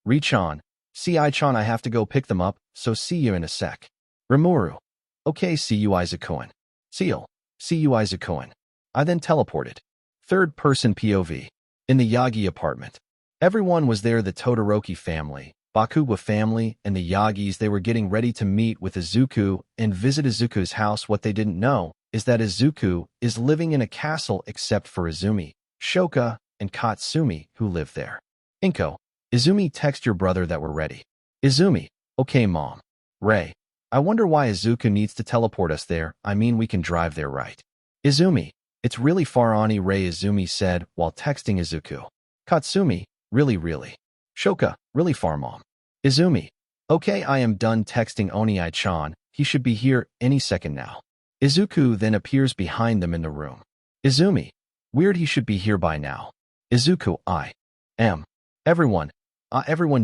Richan, Ci-chan, I have to go pick them up, so see you in a sec. Rimuru, okay, see you. Izuku. Seal, see you. Izuku. I then teleported. Third person POV. In the Yagi apartment. Everyone was there, the Todoroki family, Bakugwa family, and the Yagis. They were getting ready to meet with Izuku and visit Izuku's house. What they didn't know is that Izuku is living in a castle except for Izumi, Shoka, and Katsumi, who live there. Inko, Izumi, text your brother that we're ready. Izumi, okay mom. Ray, I wonder why Izuku needs to teleport us there. I mean, we can drive there, right? Izumi, it's really far Oni Ray, Izumi said while texting Izuku. Katsumi, really. Shoka, really far, Mom. Izumi, okay, I am done texting Oni-chan. He should be here any second now. Izuku then appears behind them in the room. Izumi, weird, he should be here by now. Izuku, I am. Everyone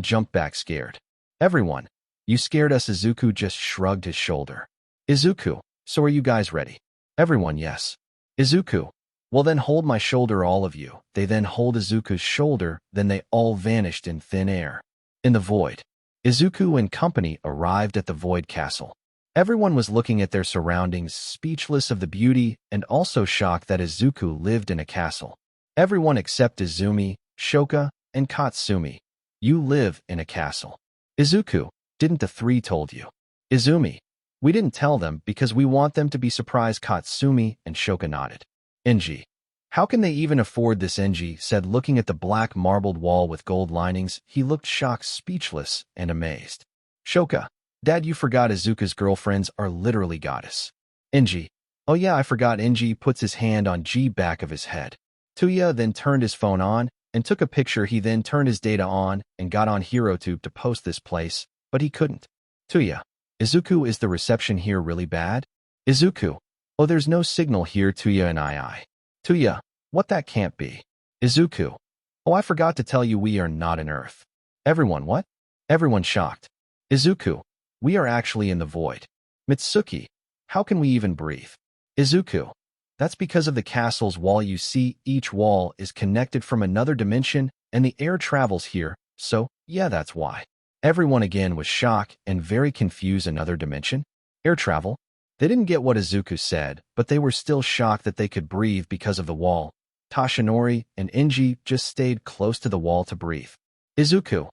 jumped back scared. Everyone, you scared us. Izuku just shrugged his shoulder. Izuku, so are you guys ready? Everyone, yes. Izuku, well then hold my shoulder, all of you. They then hold Izuku's shoulder, then they all vanished in thin air. In the void, Izuku and company arrived at the Void Castle. Everyone was looking at their surroundings, speechless of the beauty and also shocked that Izuku lived in a castle. Everyone except Izumi, Shoka, and Katsumi. You live in a castle. Izuku, didn't the three told you? Izumi, we didn't tell them because we want them to be surprised. Katsumi and Shoka nodded. Enji, how can they even afford this? Enji said, looking at the black marbled wall with gold linings. He looked shocked, speechless, and amazed. Shoka, Dad, you forgot Izuku's girlfriends are literally goddess. Enji, oh yeah, I forgot. Enji puts his hand on G back of his head. Tuya then turned his phone on and took a picture. He then turned his data on and got on HeroTube to post this place, but he couldn't. Tuya, Izuku, is the reception here really bad? Izuku, oh, there's no signal here. Tuya and I. Tuya, what, that can't be. Izuku, oh, I forgot to tell you we are not in Earth. Everyone, what? Everyone shocked. Izuku, we are actually in the void. Mitsuki, how can we even breathe? Izuku, that's because of the castle's wall. You see, each wall is connected from another dimension and the air travels here, so yeah, that's why. Everyone again was shocked and very confused. Another dimension? Air travel? They didn't get what Izuku said, but they were still shocked that they could breathe because of the wall. Tashinori and Enji just stayed close to the wall to breathe. Izuku,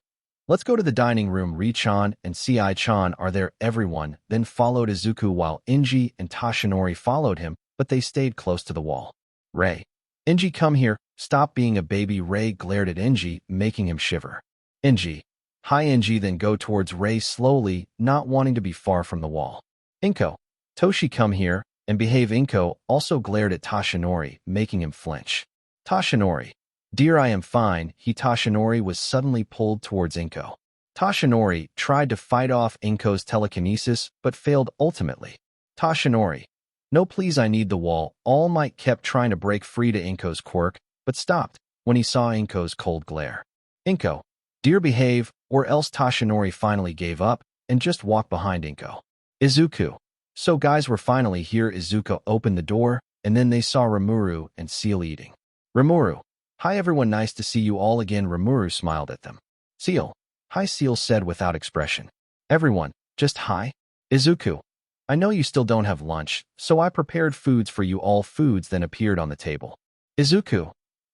let's go to the dining room. Ri-chan and Ci-chan are there. Everyone then followed Izuku while Enji and Tashinori followed him, but they stayed close to the wall. Ray, Enji, come here. Stop being a baby. Ray glared at Enji, making him shiver. Enji, hi. Enji then go towards Ray slowly, not wanting to be far from the wall. Inko, Toshi, come here and behave. Inko also glared at Tashinori, making him flinch. Tashinori, dear, I am fine. Tashinori was suddenly pulled towards Inko. Tashinori tried to fight off Inko's telekinesis, but failed ultimately. Tashinori, no please, I need the wall. All Might kept trying to break free to Inko's quirk, but stopped when he saw Inko's cold glare. Inko, dear, behave, or else. Tashinori finally gave up and just walked behind Inko. Izuku, so guys, we're finally here. Izuku opened the door, and then they saw Rimuru and Seal eating. Rimuru, hi everyone, nice to see you all again. Rimuru smiled at them. Seal, hi. Seal said without expression. Everyone, just hi. Izuku, I know you still don't have lunch, so I prepared foods for you all. Foods then appeared on the table. Izuku,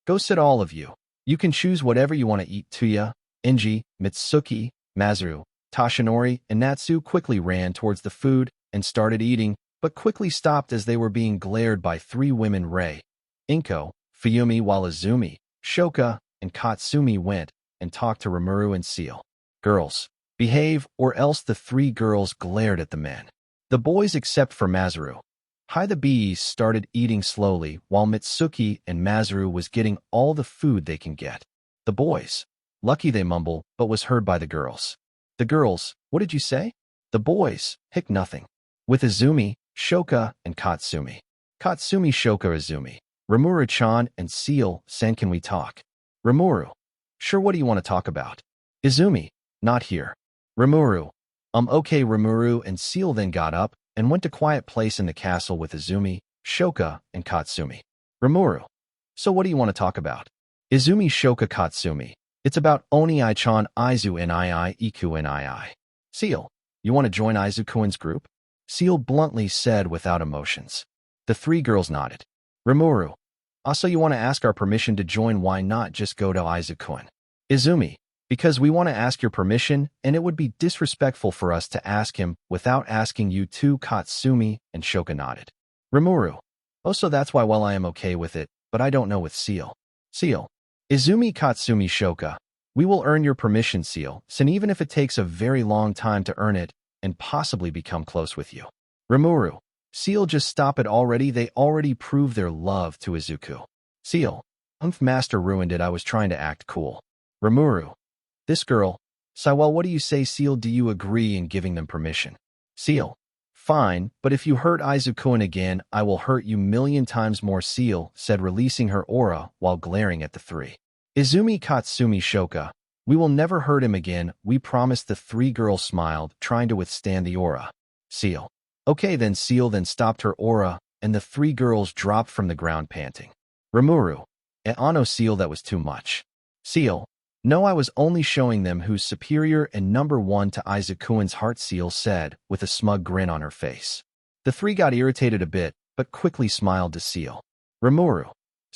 go sit, all of you. You can choose whatever you want to eat. Tuya, Enji, Mitsuki, Masaru, Tashinori, and Natsu quickly ran towards the food and started eating, but quickly stopped as they were being glared by three women: Rei, Inko, Fuyumi, while Izumi, Shoka, and Katsumi went and talked to Rimuru and Seal. Girls, behave, or else. The three girls glared at the men. The boys, except for Masaru. Hi. The bees started eating slowly, while Mitsuki and Masaru was getting all the food they can get. The boys, lucky, they mumble, but was heard by the girls. The girls, what did you say? The boys, hick, nothing. With Izumi, Shoka, and Katsumi. Katsumi, Shoka, Izumi. Rimuru-chan and Seal, Sen, can we talk? Rimuru, sure, what do you want to talk about? Izumi, not here. Rimuru, okay. Rimuru and Seal then got up and went to quiet place in the castle with Izumi, Shoka, and Katsumi. Rimuru, so what do you want to talk about? Izumi, Shoka, Katsumi, it's about Oni-chan, Izu nii, Iku nii. Seal, you want to join Izukuin's group? Seal bluntly said without emotions. The three girls nodded. Rimuru, also, you want to ask our permission to join? Why not just go to Izukuin? Izumi, because we want to ask your permission, and it would be disrespectful for us to ask him without asking you too. Katsumi and Shoka nodded. Rimuru, oh, so that's why. Well, I am okay with it, but I don't know with Seal. Seal, Izumi, Katsumi, Shoka, we will earn your permission, Seal, and even if it takes a very long time to earn it, and possibly become close with you. Rimuru, Seal, just stop it already. They already proved their love to Izuku. Seal, Master ruined it. I was trying to act cool. Rimuru, this girl. Well, what do you say, Seal? Do you agree in giving them permission? Seal, fine, but if you hurt Izuku again, I will hurt you 1,000,000 times more, Seal said, releasing her aura while glaring at the three. Izumi, Katsumi, Shoka, we will never hurt him again, we promise. The three girls smiled, trying to withstand the aura. Seal, okay then. Seal then stopped her aura, and the three girls dropped from the ground panting. Rimuru, Ano, Seal, that was too much. Seal, no, I was only showing them who's superior and number one to Izuku's heart, Seal said, with a smug grin on her face. The three got irritated a bit, but quickly smiled to Seal. Rimuru,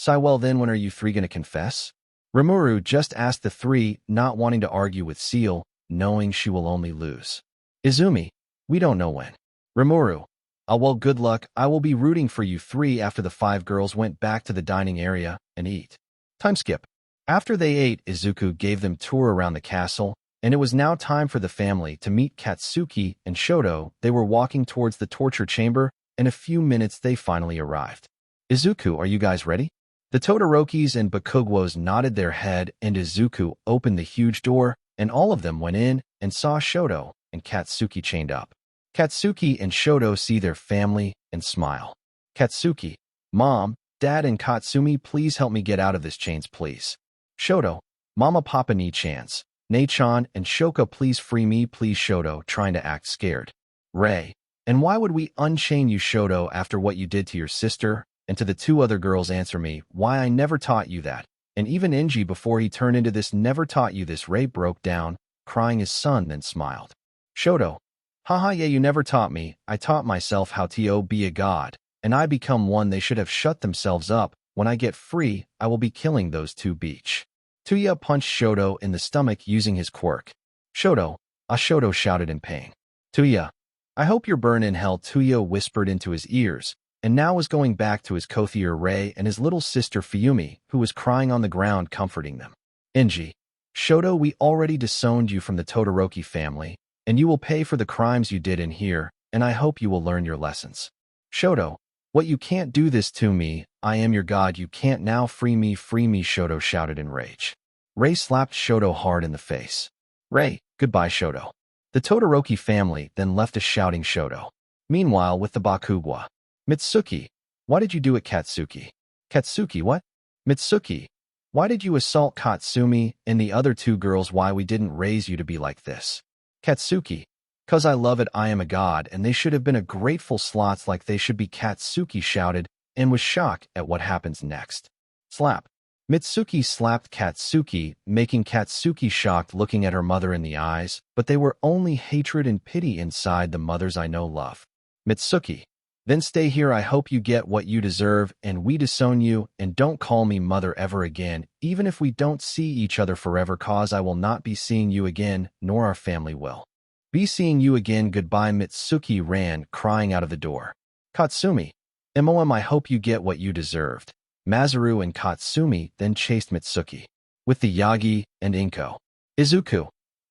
well then, when are you three gonna confess? Rimuru just asked the three, not wanting to argue with Seal, knowing she will only lose. Izumi, we don't know when. Rimuru, well, good luck. I will be rooting for you three. After the five girls went back to the dining area and eat. Time skip. After they ate, Izuku gave them tour around the castle, and it was now time for the family to meet Katsuki and Shoto. They were walking towards the torture chamber. In a few minutes, they finally arrived. Izuku, are you guys ready? The Todorokis and Bakugwas nodded their head, and Izuku opened the huge door, and all of them went in and saw Shoto and Katsuki chained up. Katsuki and Shoto see their family and smile. Katsuki, Mom, Dad, and Katsumi, please help me get out of this chains, please. Shoto, Mama, Papa, Ni-chans, Nei-chan, and Shoka, please free me, please. Shoto, trying to act scared. Ray, and why would we unchain you, Shoto, after what you did to your sister? And to the two other girls, answer me, why I never taught you that. And even Inji, before he turned into this, never taught you this. Ray broke down, crying his son, then smiled. Shoto, haha, yeah, you never taught me. I taught myself how to be a god, and I become one. They should have shut themselves up. When I get free, I will be killing those two. Beach. Tuya punched Shoto in the stomach using his quirk. Shoto, Shoto shouted in pain. Tuya, I hope you're burned in hell, Tuya whispered into his ears, and now was going back to his Kothier Ray and his little sister Fuyumi, who was crying on the ground, comforting them. Inji, Shoto, we already disowned you from the Todoroki family, and you will pay for the crimes you did in here, and I hope you will learn your lessons. Shoto, what, you can't do this to me. I am your god. You can't now. Free me, Shoto shouted in rage. Ray slapped Shoto hard in the face. Ray, goodbye, Shoto. The Todoroki family then left us shouting Shoto. Meanwhile, with the Bakugwa. Mitsuki, why did you do it, Katsuki? Katsuki, what? Mitsuki, why did you assault Katsumi and the other two girls? Why we didn't raise you to be like this? Katsuki, 'cause I love it. I am a god, and they should have been a grateful slots like they should be. Katsuki shouted, and was shocked at what happens next. Slap. Mitsuki slapped Katsuki, making Katsuki shocked, looking at her mother in the eyes, but they were only hatred and pity inside the mothers I know love. Mitsuki, then stay here. I hope you get what you deserve, and we disown you, and don't call me mother ever again, even if we don't see each other forever, 'cause I will not be seeing you again, nor our family will be seeing you again. Goodbye. Mitsuki ran, crying out of the door. Katsumi, MOM, I hope you get what you deserved. Masaru and Katsumi then chased Mitsuki with the Yagi and Inko. Izuku,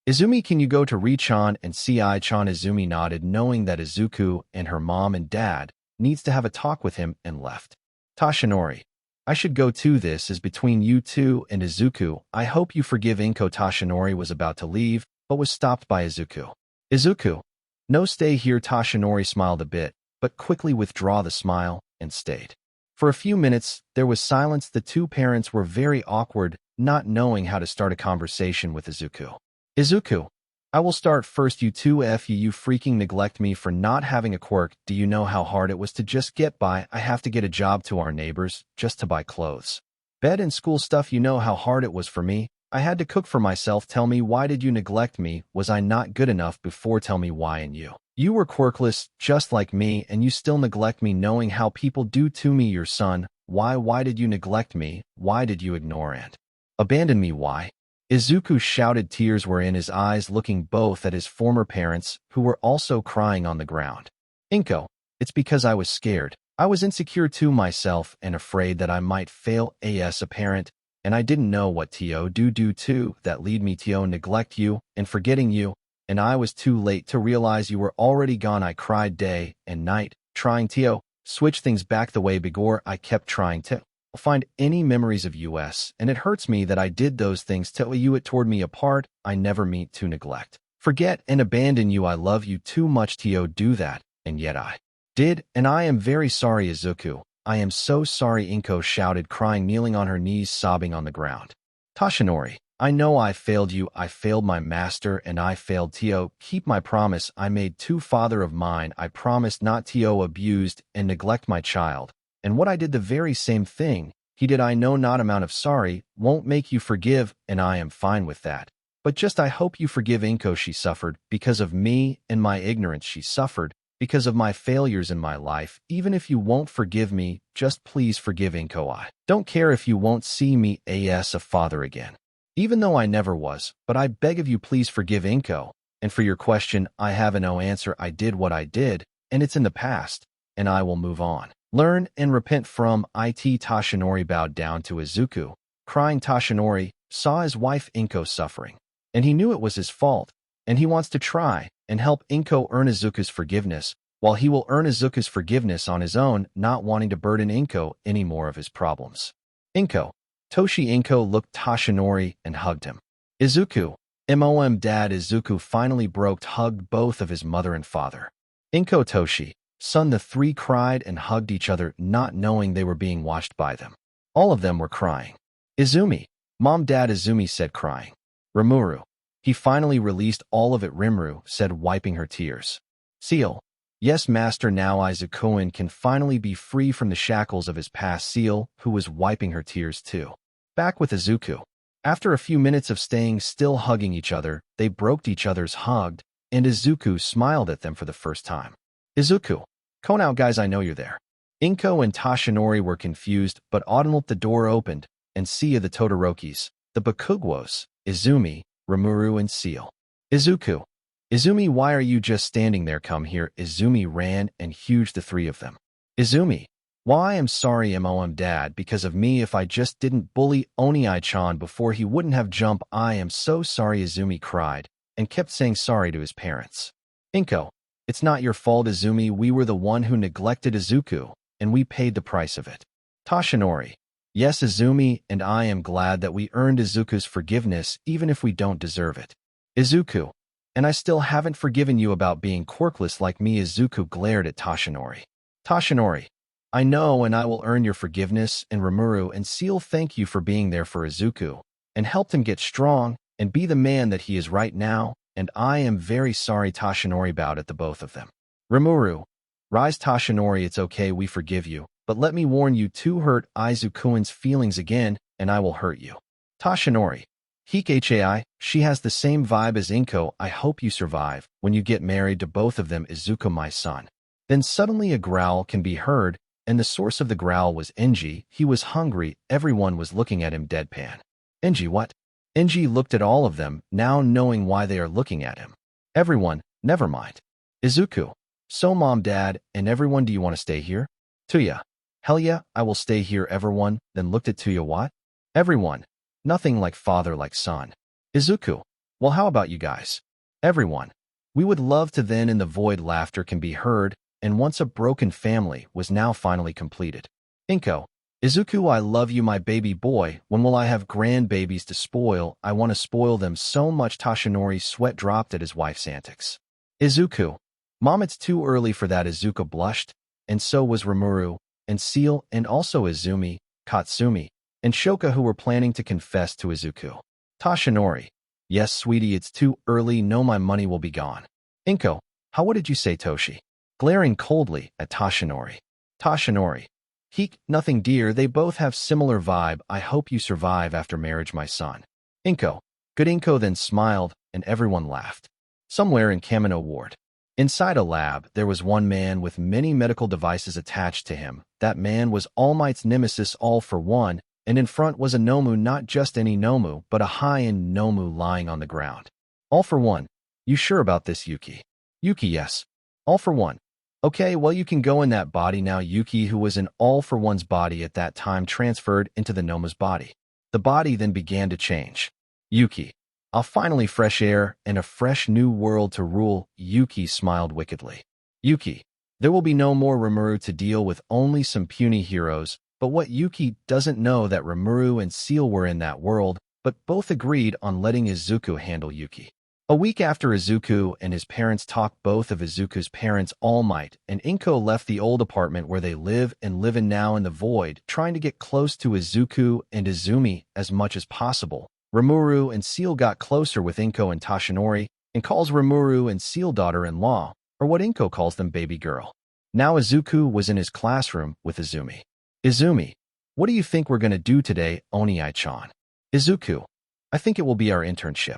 Izumi, can you go to Ri-chan and see I-chan? Izumi nodded, knowing that Izuku and her mom and dad needs to have a talk with him, and left. Tashinori, I should go too. This is between you two and Izuku. I hope you forgive Inko. Tashinori was about to leave, but was stopped by Izuku. Izuku, no, stay here. Tashinori smiled a bit, but quickly withdrew the smile and stayed. For a few minutes, there was silence. The two parents were very awkward, not knowing how to start a conversation with Izuku. Izuku, I will start first. You two, you freaking neglect me for not having a quirk. Do you know how hard it was to just get by? I have to get a job to our neighbors just to buy clothes, bed, and school stuff. You know how hard it was for me. I had to cook for myself. Tell me, why did you neglect me? Was I not good enough before? Tell me why. And you were quirkless, just like me, and you still neglect me, knowing how people do to me, your son. Why did you neglect me? Why did you ignore and abandon me? Why? Izuku shouted. Tears were in his eyes, looking both at his former parents, who were also crying on the ground. Inko, it's because I was scared. I was insecure to myself and afraid that I might fail as a parent, and I didn't know what to do to that lead me to neglect you and forgetting you. and I was too late to realize you were already gone. I cried day and night, trying to switch things back the way before. I kept trying to find any memories of us, and it hurts me that I did those things to you. It tore me apart. I never meant to neglect, forget, and abandon you. I love you too much to do that, and yet I did, and I am very sorry, Izuku. I am so sorry, Inko shouted, crying, kneeling on her knees, sobbing on the ground. Tashinori, I know I failed you. I failed my master, and I failed to keep my promise I made to father of mine. I promised not to abused and neglect my child, and what I did the very same thing he did. I know not amount of sorry won't make you forgive, and I am fine with that. But just I hope you forgive Inko. She suffered because of me and my ignorance. She suffered because of my failures in my life. Even if you won't forgive me, just please forgive Inko. I don't care if you won't see me as a father again, even though I never was, but I beg of you, please forgive Inko. And for your question, I have no answer. I did what I did, and it's in the past, and I will move on. Learn and repent from it. Tashinori bowed down to Izuku, crying. Tashinori saw his wife Inko suffering, and he knew it was his fault, and he wants to try and help Inko earn Izuku's forgiveness, while he will earn Izuku's forgiveness on his own, not wanting to burden Inko any more of his problems. Inko. Inko looked Tashinori and hugged him. Izuku. Dad. Izuku finally hugged both of his mother and father. Inko. Toshi. Son. The three cried and hugged each other, not knowing they were being watched by them. All of them were crying. Izumi. Mom. Dad. Izumi said, crying. Rimuru. He finally released all of it. Rimuru said, wiping her tears. Seal. Yes, master. Now Izuku can finally be free from the shackles of his past. Seal, who was wiping her tears too. Back with Izuku. After a few minutes of staying still hugging each other, they broke each other's hugged, and Izuku smiled at them for the first time. Izuku. Come out, guys, I know you're there. Inko and Tashinori were confused, but audible the door opened, and Sia, the Todorokis, the Bakugwos, Izumi, Rimuru, and Seal. Izuku. Izumi, why are you just standing there? Come here. Izumi ran and hugged the three of them. Izumi. Why, I'm sorry, Dad, because of me. If I just didn't bully Oni-chan before, he wouldn't have jumped. I am so sorry. Izumi cried and kept saying sorry to his parents. Inko. It's not your fault, Izumi. We were the one who neglected Izuku, and we paid the price of it. Tashinori. Yes, Izumi, and I am glad that we earned Izuku's forgiveness, even if we don't deserve it. Izuku. And I still haven't forgiven you about being quirkless like me. Izuku glared at Tashinori. Tashinori. I know, and I will earn your forgiveness. And Rimuru and Seal, thank you for being there for Izuku, and helped him get strong and be the man that he is right now, and I am very sorry. Tashinori bowed at the both of them. Rimuru. Rise. Tashinori. It's okay, we forgive you. But let me warn you, to hurt Izuku's feelings again, and I will hurt you. Tashinori. Hikahai, she has the same vibe as Inko. I hope you survive when you get married to both of them. Izuku, my son. Then suddenly a growl can be heard, and the source of the growl was Enji. He was hungry. Everyone was looking at him deadpan. Enji, what? Enji looked at all of them, now knowing why they are looking at him. Everyone, never mind. Izuku. So Mom, Dad, and everyone, do you want to stay here? Tuya. Hell yeah, I will stay here. Everyone then looked at Tuya. What? Everyone. Nothing like father like son. Izuku. Well, how about you guys? Everyone. We would love to. Then in the void laughter can be heard, and once a broken family was now finally completed. Inko. Izuku, I love you, my baby boy. When will I have grandbabies to spoil? I want to spoil them so much. Tashinori's sweat dropped at his wife's antics. Izuku. Mom, it's too early for that. Izuku blushed, and so was Rimuru, and Seal, and also Izumi, Katsumi, and Shoka, who were planning to confess to Izuku. Tashinori. Yes, sweetie, it's too early. No, my money will be gone. Inko. How, what did you say? Toshi. Glaring coldly at Tashinori. Tashinori. Heek, nothing, dear. They both have similar vibe. I hope you survive after marriage, my son. Inko. Good. Inko then smiled, and everyone laughed. Somewhere in Kamino Ward. Inside a lab, there was one man with many medical devices attached to him. That man was All Might's nemesis, All for One, and in front was a Nomu, not just any Nomu, but a high-end Nomu lying on the ground. All for One. You sure about this, Yuki? Yuki, yes. All for One. Okay, well, you can go in that body now. Yuki, who was in All for One's body at that time, transferred into the Nomu's body. The body then began to change. Yuki. I'll finally fresh air and a fresh new world to rule, Yuki smiled wickedly. Yuki, there will be no more Rimuru to deal with, only some puny heroes, but what Yuki doesn't know that Rimuru and Seal were in that world, but both agreed on letting Izuku handle Yuki. A week after Izuku and his parents talked, both of Izuku's parents, All Might and Inko, left the old apartment where they live in now in the void, trying to get close to Izuku and Izumi as much as possible. Rimuru and Seal got closer with Inko and Toshinori, and calls Rimuru and Seal daughter-in-law, or what Inko calls them, baby girl. Now Izuku was in his classroom with Izumi. Izumi, what do you think we're going to do today, Oni-chan? Izuku, I think it will be our internship.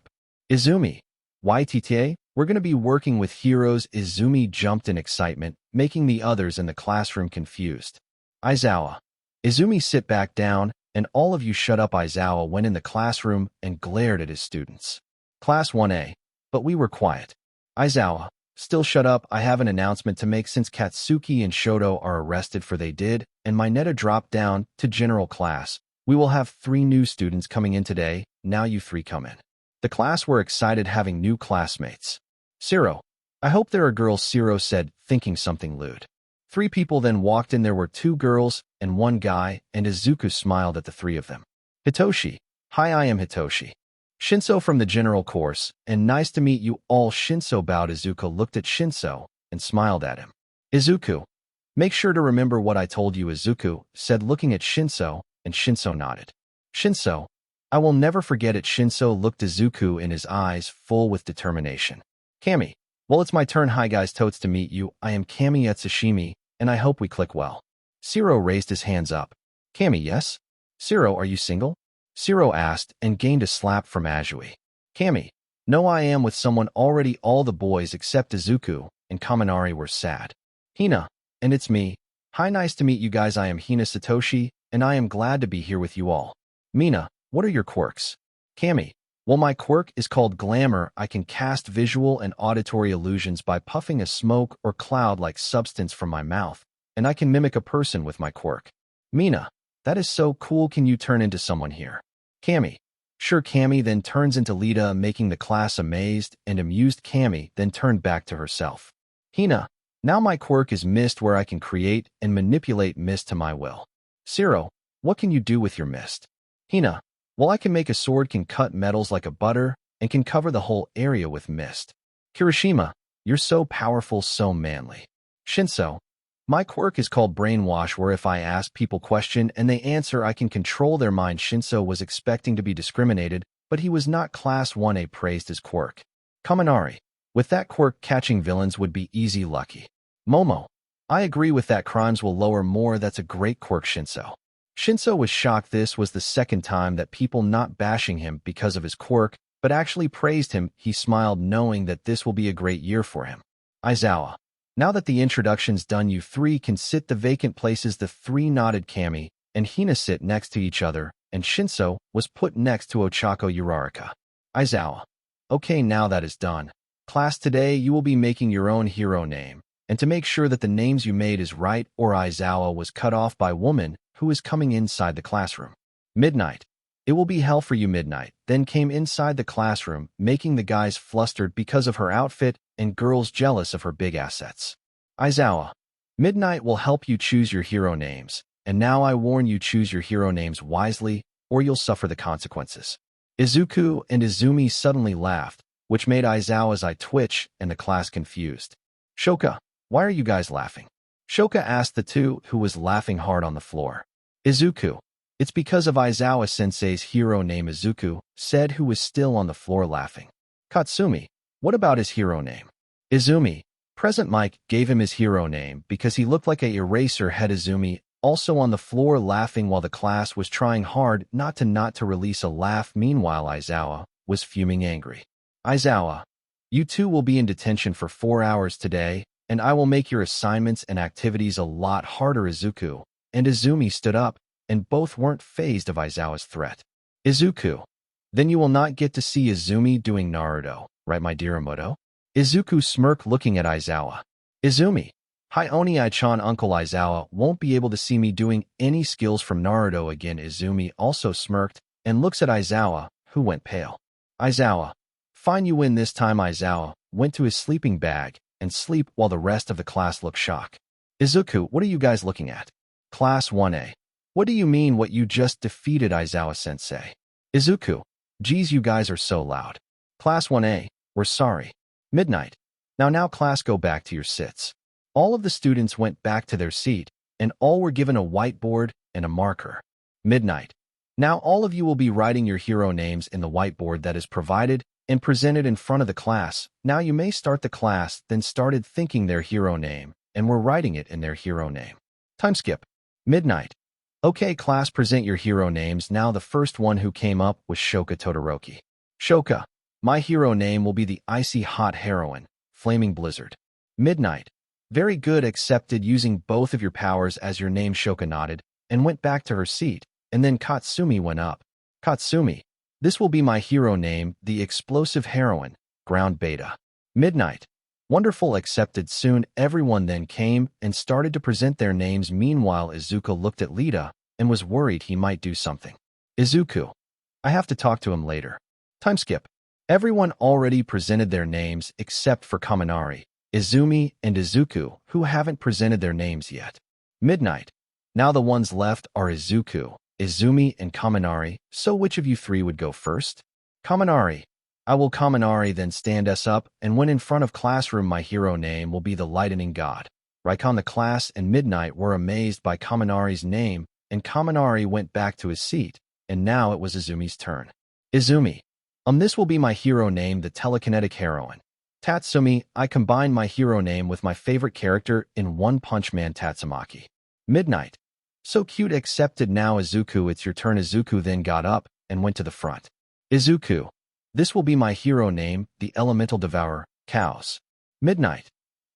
Izumi, YTTA, we're going to be working with heroes. Izumi jumped in excitement, making the others in the classroom confused. Aizawa, Izumi, sit back down, and all of you shut up. Aizawa went in the classroom and glared at his students. Class 1A, but we were quiet. Aizawa, still shut up. I have an announcement to make. Since Katsuki and Shoto are arrested for they did, and Mineta dropped down to general class, we will have 3 new students coming in today. Now you 3 come in. The class were excited having new classmates. Zero, I hope there are girls, Zero said, thinking something lewd. 3 people then walked in. There were 2 girls and 1 guy, and Izuku smiled at the 3 of them. Hitoshi, hi, I am Hitoshi. Shinso from the general course, and nice to meet you all. Shinso bowed. Izuku looked at Shinso and smiled at him. Izuku, make sure to remember what I told you, Izuku said, looking at Shinso, and Shinso nodded. Shinso, I will never forget it. Shinso looked Izuku in his eyes, full with determination. Kami, well, it's my turn. Hi guys, totes to meet you. I am Kami Yatsushimi, and I hope we click well. Zero raised his hands up. Kami, yes? Zero, are you single? Zero asked and gained a slap from Azui. Kami, no, I am with someone already. All the boys except Izuku and Kaminari were sad. Hina, and it's me. Hi, nice to meet you guys. I am Hina Satoshi, and I am glad to be here with you all. Mina, what are your quirks? Kami, well, my quirk is called Glamour. I can cast visual and auditory illusions by puffing a smoke or cloud-like substance from my mouth, and I can mimic a person with my quirk. Mina, that is so cool. Can you turn into someone here? Kami, sure. Kami then turns into Lita, making the class amazed and amused. Kami then turned back to herself. Hina, now my quirk is mist, where I can create and manipulate mist to my will. Zero, what can you do with your mist? Hina, well, I can make a sword, can cut metals like a butter, and can cover the whole area with mist. Kirishima, you're so powerful, so manly. Shinso, my quirk is called Brainwash, where if I ask people question and they answer, I can control their mind. Shinso was expecting to be discriminated, but he was not. Class 1A praised his quirk. Kaminari, with that quirk, catching villains would be easy. Lucky. Momo, I agree with that. Crimes will lower more. That's a great quirk. Shinso was shocked. This was the second time that people not bashing him because of his quirk, but actually praised him. He smiled, knowing that this will be a great year for him. Aizawa, now that the introduction's done, you 3 can sit the vacant places. The 3 nodded. Kami and Hina sit next to each other, and Shinso was put next to Ochako Uraraka. Aizawa, okay, now that is done. Class, today you will be making your own hero name, and to make sure that the names you made is right, or Aizawa was cut off by woman who is coming inside the classroom. Midnight, it will be hell for you. Midnight then came inside the classroom, making the guys flustered because of her outfit and girls jealous of her big assets. Aizawa, Midnight will help you choose your hero names, and now I warn you, choose your hero names wisely, or you'll suffer the consequences. Izuku and Izumi suddenly laughed, which made Aizawa's eye twitch and the class confused. Shoka, why are you guys laughing? Shoka asked the 2 who was laughing hard on the floor. Izuku, it's because of Aizawa-sensei's hero name. Izuku said, who was still on the floor laughing. Katsumi, what about his hero name? Izumi, Present Mike gave him his hero name because he looked like a eraser head. Izumi also on the floor laughing while the class was trying hard not to release a laugh. Meanwhile, Aizawa was fuming angry. Aizawa, you 2 will be in detention for 4 hours today, and I will make your assignments and activities a lot harder. Izuku and Izumi stood up, and both weren't fazed of Aizawa's threat. Izuku, then you will not get to see Izumi doing Naruto, right, my dear Emoto? Izuku smirked, looking at Aizawa. Izumi, hi Oni-chan. Uncle Aizawa won't be able to see me doing any skills from Naruto again. Izumi also smirked and looks at Aizawa, who went pale. Aizawa. Fine, you win this time. Aizawa went to his sleeping bag and sleep while the rest of the class looked shocked. Izuku, what are you guys looking at? Class 1A. What do you mean what you just defeated, Aizawa-sensei? Izuku. Geez, you guys are so loud. Class 1A, we're sorry. Midnight. Now class, go back to your sits. All of the students went back to their seat, and all were given a whiteboard and a marker. Midnight. Now all of you will be writing your hero names in the whiteboard that is provided and presented in front of the class. Now you may start the class, then started thinking their hero name, and were writing it in their hero name. Time skip. Midnight. Okay, class, present your hero names. Now the first one who came up was Shoka Todoroki. Shoka. My hero name will be the icy hot heroine, Flaming Blizzard. Midnight. Very good, accepted using both of your powers as your name. Shoka nodded and went back to her seat, and then Katsumi went up. Katsumi. This will be my hero name, the explosive heroine, Ground Beta. Midnight. Wonderful, accepted. Soon everyone then came and started to present their names. Meanwhile, Izuku looked at Lita and was worried he might do something. Izuku. I have to talk to him later. Time skip. Everyone already presented their names except for Kaminari, Izumi, and Izuku, who haven't presented their names yet. Midnight. Now the ones left are Izuku, Izumi, and Kaminari, so which of you three would go first? Kaminari. I will. Kaminari then stand us up and went in front of classroom. My hero name will be the Lightning God. Raikon. The class and Midnight were amazed by Kaminari's name, and Kaminari went back to his seat, and now it was Izumi's turn. Izumi. This will be my hero name, the telekinetic heroine. Tatsumi. I combined my hero name with my favorite character in One Punch Man, Tatsumaki. Midnight. So cute, accepted. Now Izuku, it's your turn. Izuku then got up and went to the front. Izuku. This will be my hero name, the Elemental Devourer, Cows. Midnight.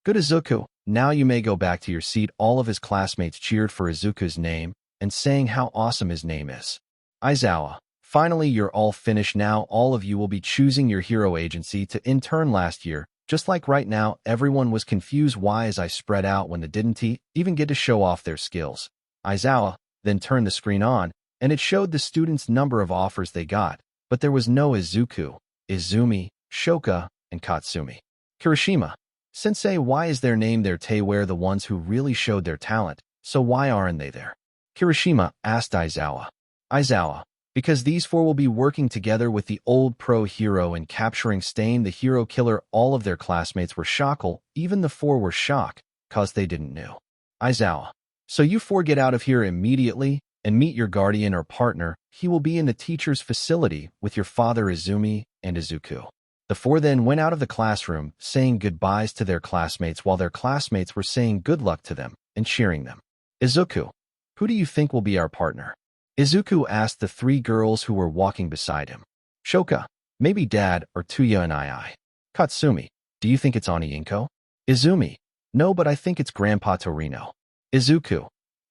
Good, Izuku. Now you may go back to your seat. All of his classmates cheered for Izuku's name and saying how awesome his name is. Aizawa. Finally, you're all finished. Now all of you will be choosing your hero agency to intern. Last year, just like right now, everyone was confused why as I spread out when they didn't even get to show off their skills. Aizawa then turned the screen on, and it showed the students' number of offers they got, but there was no Izuku, Izumi, Shoka, and Katsumi. Kirishima. Sensei, why is their name there? They were the ones who really showed their talent, so why aren't they there? Kirishima asked Aizawa. Aizawa. Because these four will be working together with the old pro hero and capturing Stain, the hero killer. All of their classmates were shocked, even the four were shocked, cause they didn't know. Aizawa. So you four get out of here immediately and meet your guardian or partner. He will be in the teacher's facility with your father, Izumi, and Izuku. The four then went out of the classroom, saying goodbyes to their classmates while their classmates were saying good luck to them and cheering them. Izuku. Who do you think will be our partner? Izuku asked the three girls who were walking beside him. Shoka. Maybe Dad or Tuya and I. Katsumi. Do you think it's Oniinko? Izumi. No, but I think it's Grandpa Torino. Izuku.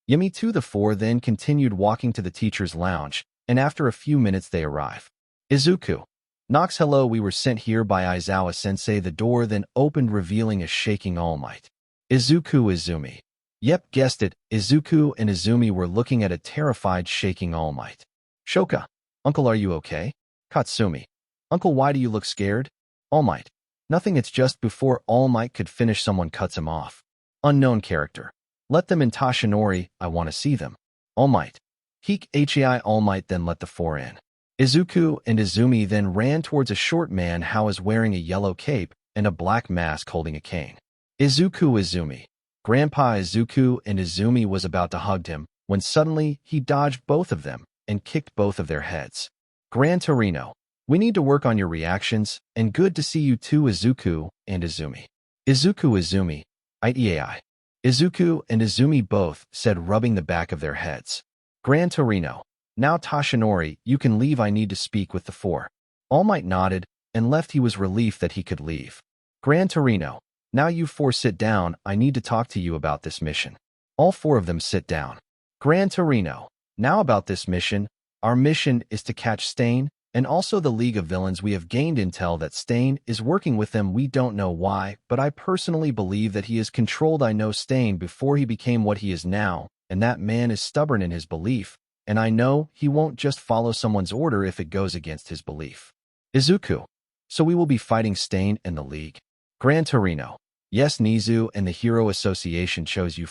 Yeah, me too. The four then continued walking to the teacher's lounge, and after a few minutes they arrive. Izuku. Knox. Hello, we were sent here by Aizawa-sensei. The door then opened, revealing a shaking All Might. Izuku. Izumi. Yep, guessed it. Izuku and Izumi were looking at a terrified, shaking All Might. Shoka. Uncle, are you okay? Katsumi. Uncle, why do you look scared? All Might. Nothing, it's just before All Might could finish, someone cuts him off. Unknown character. Let them in. Tashinori, I want to see them. All Might. Hei. All Might then let the four in. Izuku and Izumi then ran towards a short man who was wearing a yellow cape and a black mask holding a cane. Izuku. Izumi. Grandpa. Izuku and Izumi was about to hug him when suddenly he dodged both of them and kicked both of their heads. Gran Torino. We need to work on your reactions, and good to see you too, Izuku and Izumi. Izuku. Izumi. Iai. Izuku and Izumi both said, rubbing the back of their heads. Gran Torino. Now Tashinori, you can leave. I need to speak with the four. All Might nodded and left. He was relieved that he could leave. Gran Torino. Now you four sit down. I need to talk to you about this mission. All four of them sit down. Gran Torino. Now about this mission. Our mission is to catch Stain and also the League of Villains. We have gained intel that Stain is working with them. We don't know why, but I personally believe that he is controlled. I know Stain before he became what he is now, and that man is stubborn in his belief, and I know he won't just follow someone's order if it goes against his belief. Izuku. So we will be fighting Stain and the League. Gran Torino. Yes, Nizu and the Hero Association chose you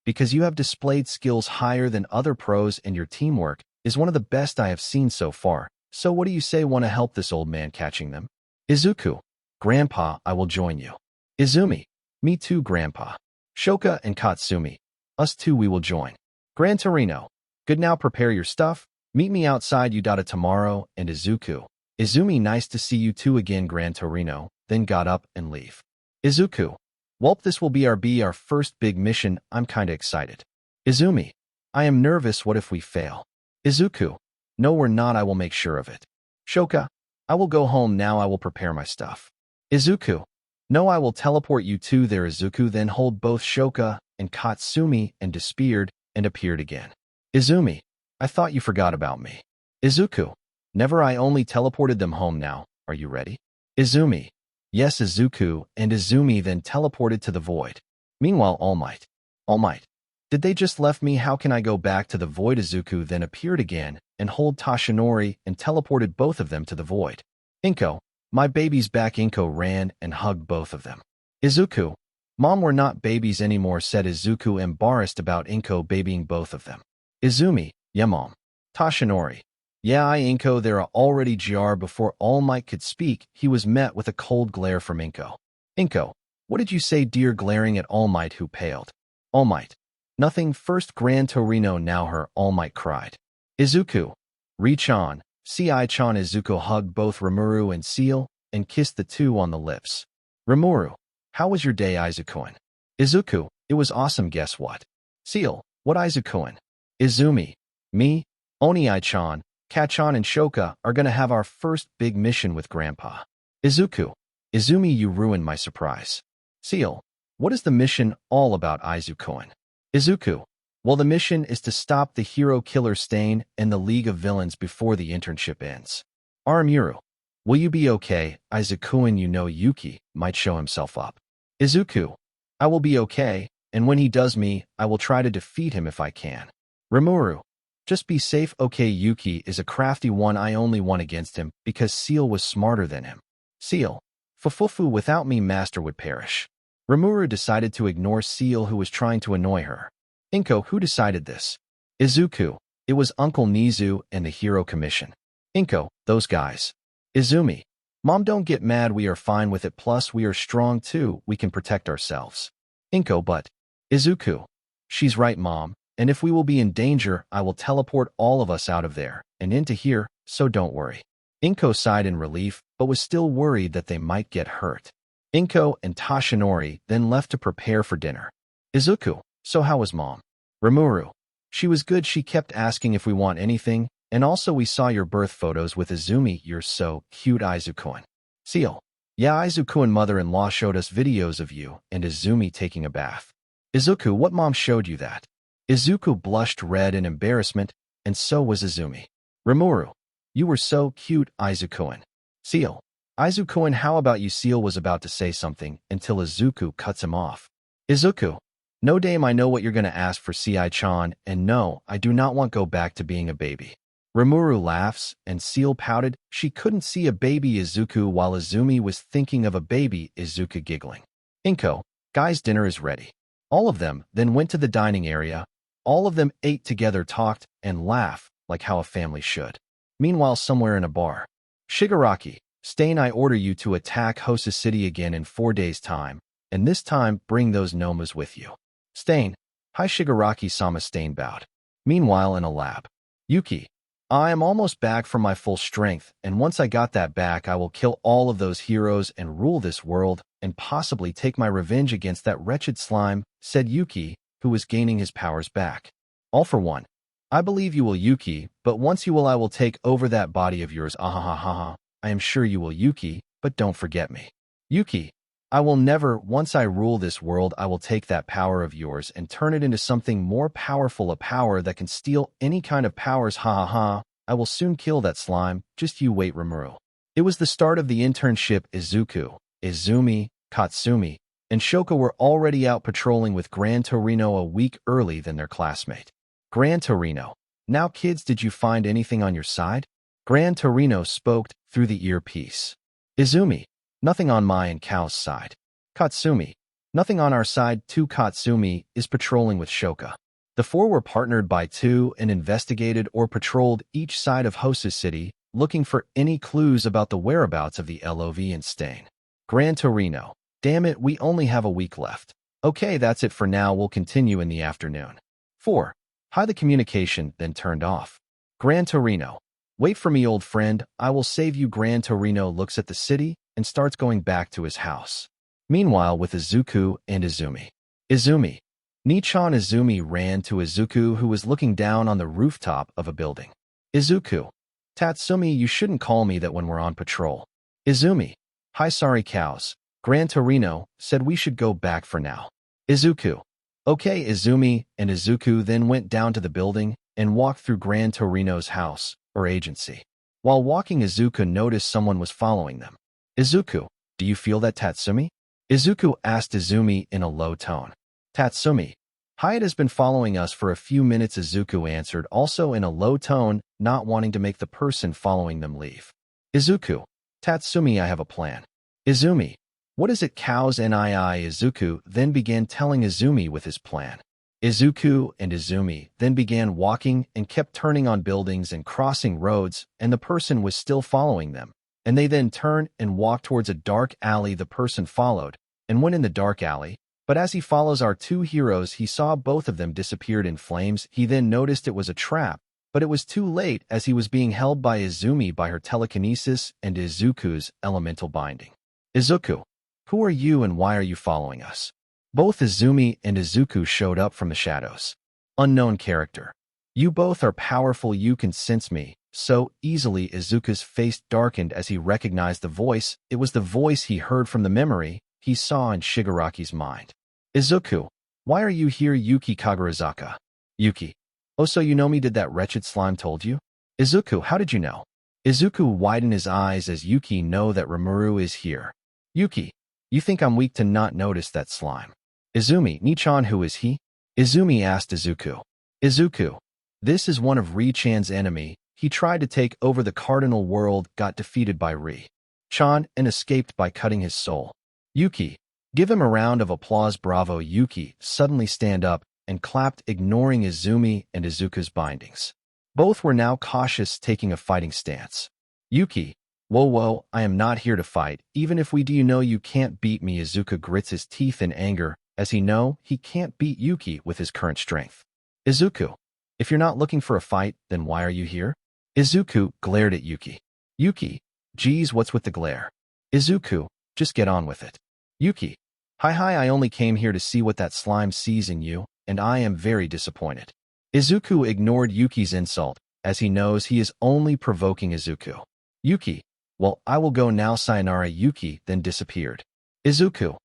because you have displayed skills higher than other pros and your teamwork is one of the best I have seen so far. So what do you say want to help this old man catching them? Izuku. Grandpa, I will join you. Izumi. Me too, Grandpa. Shoka and Katsumi. Us too, we will join. Gran Torino. Good, now prepare your stuff. Meet me outside Udata tomorrow. And Izuku. Izumi, nice to see you too again, Gran Torino, then got up and leave. Izuku. Welp, this will be our first big mission. I'm kinda excited. Izumi. I am nervous. What if we fail? Izuku. No, we're not. I will make sure of it. Shoka. I will go home now. I will prepare my stuff. Izuku. No, I will teleport you two there. Izuku then hold both Shoka and Katsumi and disappeared and appeared again. Izumi. I thought you forgot about me. Izuku. Never, I only teleported them home now. Are you ready? Izumi. Yes, Izuku and Izumi then teleported to the void. Meanwhile, All Might. All Might. Did they just left me? How can I go back to the void? Izuku then appeared again and hold Tashinori and teleported both of them to the void. Inko. My baby's back. Inko ran and hugged both of them. Izuku. Mom, we're not babies anymore, said Izuku, embarrassed about Inko babying both of them. Izumi. Yeah, Mom. Tashinori. Yeah, Inko. There are already jar. Before All Might could speak, he was met with a cold glare from Inko. Inko. What did you say, dear? Glaring at All Might, who paled. All Might. Nothing. First Gran Torino, now her. All Might cried. Izuku. Ri-chan. Ci-chan. Izuku hugged both Rimuru and Seal and kissed the two on the lips. Rimuru. How was your day, Izukuin? Izuku. It was awesome. Guess what? Seal. What, Izukuin? Izumi. Me, Oni-chan, Kachan and Shoka are gonna have our first big mission with Grandpa. Izuku. Izumi, you ruined my surprise. Seal. What is the mission all about, Izukuin? Izuku. Well, the mission is to stop the hero killer Stain and the League of Villains before the internship ends. Rimuru. Will you be okay, Izukuin? You know Yuki might show himself up. Izuku. I will be okay, and when he does me, I will try to defeat him if I can. Rimuru. Just be safe. Okay, Yuki is a crafty one. I only won against him because Seal was smarter than him. Seal. Fufufu, without me, Master would perish. Rimuru decided to ignore Seal, who was trying to annoy her. Inko. Who decided this? Izuku. It was Uncle Nizu and the Hero Commission. Inko. Those guys. Izumi. Mom, don't get mad. We are fine with it. Plus, we are strong too. We can protect ourselves. Inko. But. Izuku. She's right, Mom. And if we will be in danger, I will teleport all of us out of there and into here, so don't worry. Inko sighed in relief, but was still worried that they might get hurt. Inko and Tashinori then left to prepare for dinner. Izuku. So how was Mom? Rimuru. She was good. She kept asking if we want anything, and also we saw your birth photos with Izumi. You're so cute, Izukuin. Seal. Yeah, Izukuin mother-in-law showed us videos of you and Izumi taking a bath. Izuku. What, Mom showed you that? Izuku blushed red in embarrassment, and so was Izumi. Rimuru. You were so cute, Izukuin. Seal. Izukuin, how about you? Seal was about to say something until Izuku cuts him off. Izuku. No, dame, I know what you're going to ask for, Ci-chan, and no, I do not want to go back to being a baby. Rimuru laughs, and Seal pouted. She couldn't see a baby Izuku while Izumi was thinking of a baby Izuku giggling. Inko. Guys, dinner is ready. All of them then went to the dining area. All of them ate together, talked, and laughed like how a family should. Meanwhile, somewhere in a bar. Shigaraki. Stain, I order you to attack Hosa City again in 4 days' time, and this time bring those Nomas with you. Stain. Hi, Shigaraki-sama. Stain bowed. Meanwhile, in a lab. Yuki. I am almost back from my full strength, and once I got that back, I will kill all of those heroes and rule this world, and possibly take my revenge against that wretched slime, said Yuki, who was gaining his powers back. All for one. I believe you will, Yuki, but once you will, I will take over that body of yours. Ahahaha. I am sure you will, Yuki, but don't forget me. Yuki. I will never. Once I rule this world, I will take that power of yours and turn it into something more powerful, a power that can steal any kind of powers. Ha ha ha. I will soon kill that slime. Just you wait, Rimuru. It was the start of the internship. Izuku, Izumi, Katsumi, and Shoka were already out patrolling with Gran Torino a week early than their classmate. Gran Torino. Now, kids, did you find anything on your side? Gran Torino spoke through the earpiece. Izumi, nothing on my and Kao's side. Katsumi, nothing on our side too. Katsumi is patrolling with Shoka. The four were partnered by two and investigated or patrolled each side of Hosa City, looking for any clues about the whereabouts of the LOV and Stain. Gran Torino, damn it, we only have a week left. Okay, that's it for now, we'll continue in the afternoon. 4. Hi, the communication then turned off. Gran Torino, wait for me, old friend, I will save you. Gran Torino looks at the city and starts going back to his house. Meanwhile, with Izuku and Izumi. Izumi. Nichan Izumi ran to Izuku, who was looking down on the rooftop of a building. Izuku. Tatsumi, you shouldn't call me that when we're on patrol. Izumi. Hi, sorry cows. Gran Torino said we should go back for now. Izuku. Okay, Izumi and Izuku then went down to the building and walked through Gran Torino's house, or agency. While walking, Izuku noticed someone was following them. Izuku, do you feel that, Tatsumi? Izuku asked Izumi in a low tone. Tatsumi. Hi, it has been following us for a few minutes, Izuku answered, also in a low tone, not wanting to make the person following them leave. Izuku. Tatsumi, I have a plan. Izumi. What is it, cows? Nii. Izuku then began telling Izumi with his plan. Izuku and Izumi then began walking and kept turning on buildings and crossing roads, and the person was still following them. And they then turned and walked towards a dark alley. The person followed and went in the dark alley, but as he follows our two heroes, he saw both of them disappeared in flames. He then noticed it was a trap, but it was too late as he was being held by Izumi by her telekinesis and Izuku's elemental binding. Izuku, who are you and why are you following us? Both Izumi and Izuku showed up from the shadows. Unknown character. You both are powerful, you can sense me. So easily. Izuku's face darkened as he recognized the voice. It was the voice he heard from the memory he saw in Shigaraki's mind. Izuku, why are you here? Yuki Kagarizaka. Yuki. Oh, so you know me? Did that wretched slime told you? Izuku, how did you know? Izuku widened his eyes as Yuki know that Rimuru is here. Yuki, you think I'm weak to not notice that slime? Izumi, Nichan, who is he? Izumi asked Izuku. Izuku, this is one of Ri-chan's enemy. He tried to take over the cardinal world, got defeated by Ri-chan, and escaped by cutting his soul. Yuki, give him a round of applause. Bravo. Yuki suddenly stand up and clapped, ignoring Izumi and Izuku's bindings. Both were now cautious, taking a fighting stance. Yuki, whoa, I am not here to fight, even if we do. You know you can't beat me. Izuku grits his teeth in anger, as he can't beat Yuki with his current strength. Izuku, if you're not looking for a fight, then why are you here? Izuku glared at Yuki. Yuki, geez, what's with the glare? Izuku, just get on with it. Yuki, hi, I only came here to see what that slime sees in you, and I am very disappointed. Izuku ignored Yuki's insult, as he knows he is only provoking Izuku. Yuki, well, I will go now. Sayonara. Yuki then disappeared. Izuku,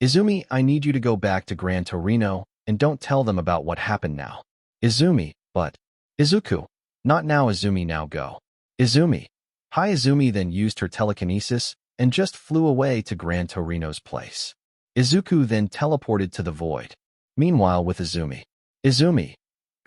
Izumi, I need you to go back to Gran Torino, and don't tell them about what happened now. Izumi, but... Izuku, not now. Izumi, now go. Izumi. Hi. Izumi then used her telekinesis and just flew away to Gran Torino's place. Izuku then teleported to the void. Meanwhile, with Izumi. Izumi.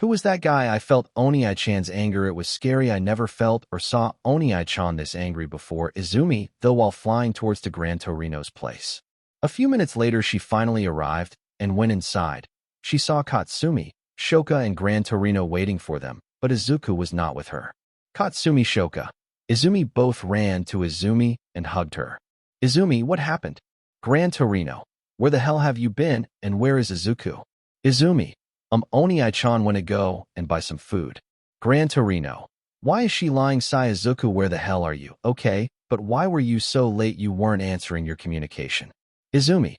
Who was that guy? I felt Onii-chan's anger. It was scary. I never felt or saw Onii-chan this angry before. Izumi, though, while flying towards to Gran Torino's place. A few minutes later, she finally arrived and went inside. She saw Katsumi, Shoka, and Gran Torino waiting for them, but Izuku was not with her. Katsumi, Shoka. Izumi both ran to Izumi and hugged her. Izumi, what happened? Gran Torino. Where the hell have you been, and where is Izuku? Izumi. Onii-chan went to go and buy some food. Gran Torino. Why is she lying? Sai. Izuku, where the hell are you? Okay, but why were you so late? You weren't answering your communication. Izumi.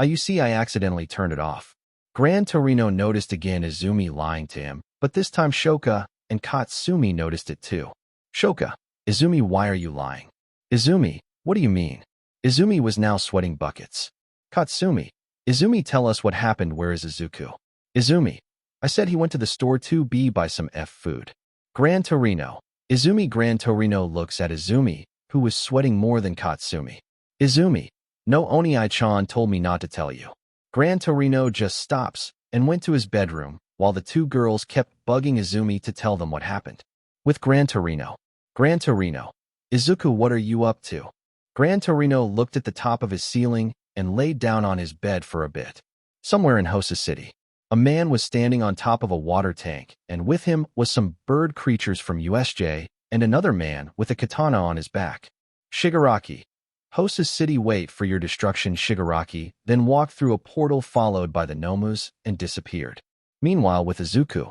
You see, I accidentally turned it off. Gran Torino noticed again Izumi lying to him, but this time Shoka and Katsumi noticed it too. Shoka. Izumi, why are you lying? Izumi, what do you mean? Izumi was now sweating buckets. Katsumi. Izumi, tell us what happened. Where is Izuku? Izumi. I said he went to the store to buy some food. Gran Torino. Izumi. Gran Torino looks at Izumi, who was sweating more than Katsumi. Izumi. No, Onii-chan told me not to tell you. Gran Torino just stops and went to his bedroom, while the two girls kept bugging Izumi to tell them what happened. With Gran Torino. Gran Torino. Izuku, what are you up to? Gran Torino looked at the top of his ceiling and laid down on his bed for a bit. Somewhere in Hosa City, a man was standing on top of a water tank, and with him was some bird creatures from USJ and another man with a katana on his back. Shigaraki. Hosa City, wait for your destruction. Shigaraki then walked through a portal followed by the Nomus and disappeared. Meanwhile, with Izuku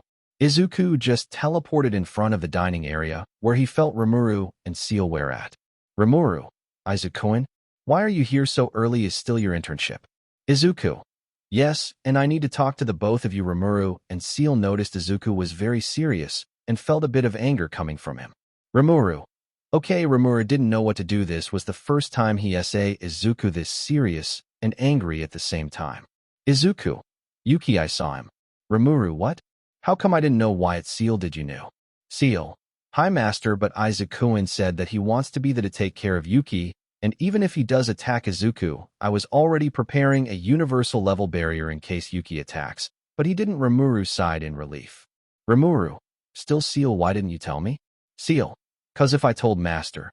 just teleported in front of the dining area where he felt Rimuru and Seal were at. Rimuru. Izuku, why are you here so early? Is still your internship? Izuku. Yes, and I need to talk to the both of you. Rimuru and Seal noticed Izuku was very serious and felt a bit of anger coming from him. Rimuru. Okay, Rimuru didn't know what to do. This was the first time he saw Izuku this serious and angry at the same time. Izuku. Yuki, I saw him. Rimuru, what? How come I didn't know? Why it's Seal, did you know? Seal. Hi, Master, but Izuku said that he wants to be there to take care of Yuki, and even if he does attack Izuku, I was already preparing a universal level barrier in case Yuki attacks, but he didn't. Rimuru sighed in relief. Rimuru. Still, Seal, why didn't you tell me? Seal. 'Cause if I told Master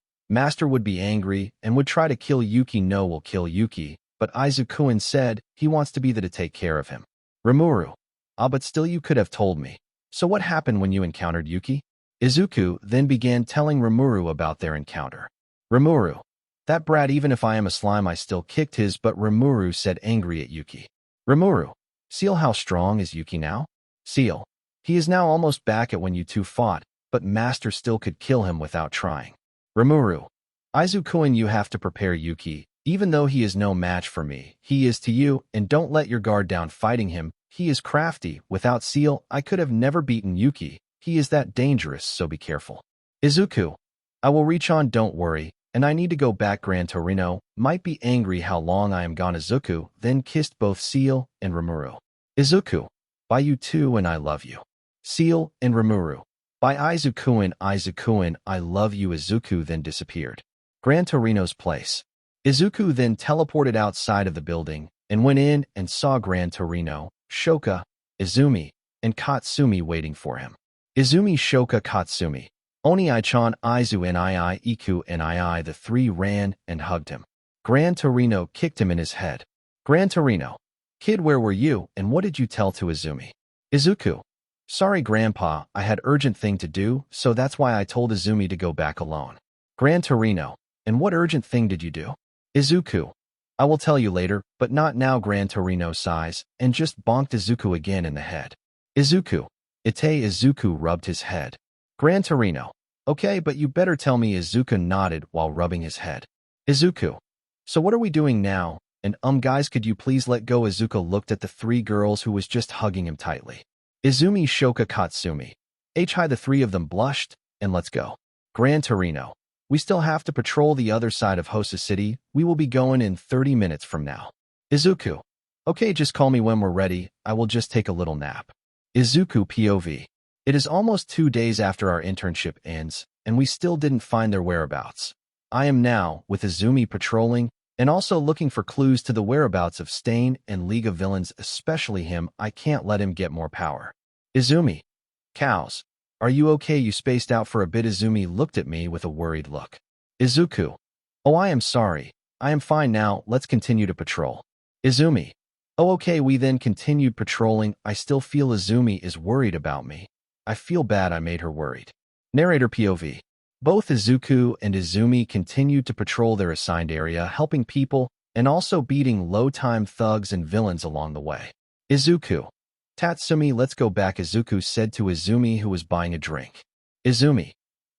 would be angry and would try to kill Yuki. No, will kill Yuki, but Izuku said he wants to be there to take care of him. Rimuru. Ah, but still you could have told me. So what happened when you encountered Yuki? Izuku then began telling Rimuru about their encounter. Rimuru. That brat, even if I am a slime, I still kicked his butt. Rimuru said, angry at Yuki. Rimuru. Seal, how strong is Yuki now? Seal. He is now almost back at when you two fought, but Master still could kill him without trying. Rimuru. Izuku, you have to prepare Yuki. Even though he is no match for me, he is to you, and don't let your guard down fighting him. He is crafty. Without Seal, I could have never beaten Yuki. He is that dangerous, so be careful. Izuku. I will reach on, don't worry, and I need to go back. Gran Torino might be angry how long I am gone. Izuku then kissed both Seal and Rimuru. Izuku. Bye, you too, and I love you. Seal and Rimuru. By Izuku, I love you. Izuku then disappeared. Gran Torino's place. Izuku then teleported outside of the building and went in and saw Gran Torino, Shoka, Izumi, and Katsumi waiting for him. Izumi, Shoka, Katsumi. Oni-chan, Izu, Nii, Iku, Nii. The three ran and hugged him. Gran Torino kicked him in his head. Gran Torino. Kid, where were you, and what did you tell to Izumi? Izuku. Sorry, Grandpa, I had urgent thing to do, so that's why I told Izumi to go back alone. Gran Torino. And what urgent thing did you do? Izuku. I will tell you later, but not now. Gran Torino sighs and just bonked Izuku again in the head. Izuku. Izuku rubbed his head. Gran Torino. Okay, but you better tell me. Izuku nodded while rubbing his head. Izuku. So what are we doing now? And guys, could you please let go? Izuku looked at the three girls who was just hugging him tightly. Izumi, Shoka, Katsumi. Hi, the three of them blushed, and let's go. Gran Torino. We still have to patrol the other side of Hosa City. We will be going in 30 minutes from now. Izuku. Okay, just call me when we're ready. I will just take a little nap. Izuku, POV. It is almost 2 days after our internship ends, and we still didn't find their whereabouts. I am now, with Izumi, patrolling, and also looking for clues to the whereabouts of Stain and League of Villains, especially him. I can't let him get more power. Izumi. Cows. Are you okay? You spaced out for a bit. Izumi looked at me with a worried look. Izuku. Oh, I am sorry. I am fine now. Let's continue to patrol. Izumi. Oh, okay. We then continued patrolling. I still feel Izumi is worried about me. I feel bad I made her worried. Narrator POV. Both Izuku and Izumi continued to patrol their assigned area, helping people and also beating low-time thugs and villains along the way. Izuku. Tatsumi, let's go back, Izuku said to Izumi, who was buying a drink. Izumi.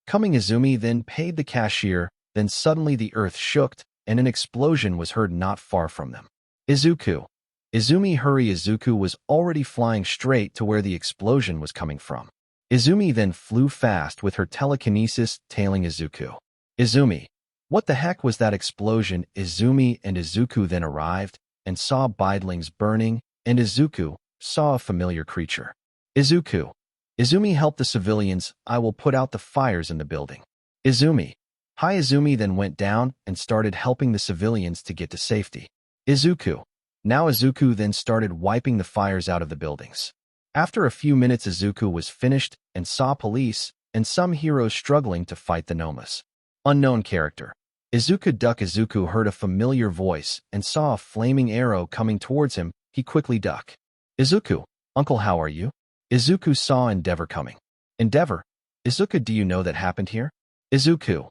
Coming. Izumi then paid the cashier, then suddenly the earth shook, and an explosion was heard not far from them. Izuku. Izumi, hurry. Izuku was already flying straight to where the explosion was coming from. Izumi then flew fast with her telekinesis, tailing Izuku. Izumi. What the heck was that explosion? Izumi and Izuku then arrived and saw bidlings burning, and Izuku saw a familiar creature. Izuku. Izumi, help the civilians. I will put out the fires in the building. Izumi. Hi. Izumi then went down and started helping the civilians to get to safety. Izuku. Now Izuku then started wiping the fires out of the buildings. After a few minutes, Izuku was finished and saw police and some heroes struggling to fight the Nomas. Unknown character. Izuku heard a familiar voice and saw a flaming arrow coming towards him. He quickly ducked. Izuku, uncle, how are you? Izuku saw Endeavor coming. Endeavor? Izuku, do you know that happened here? Izuku.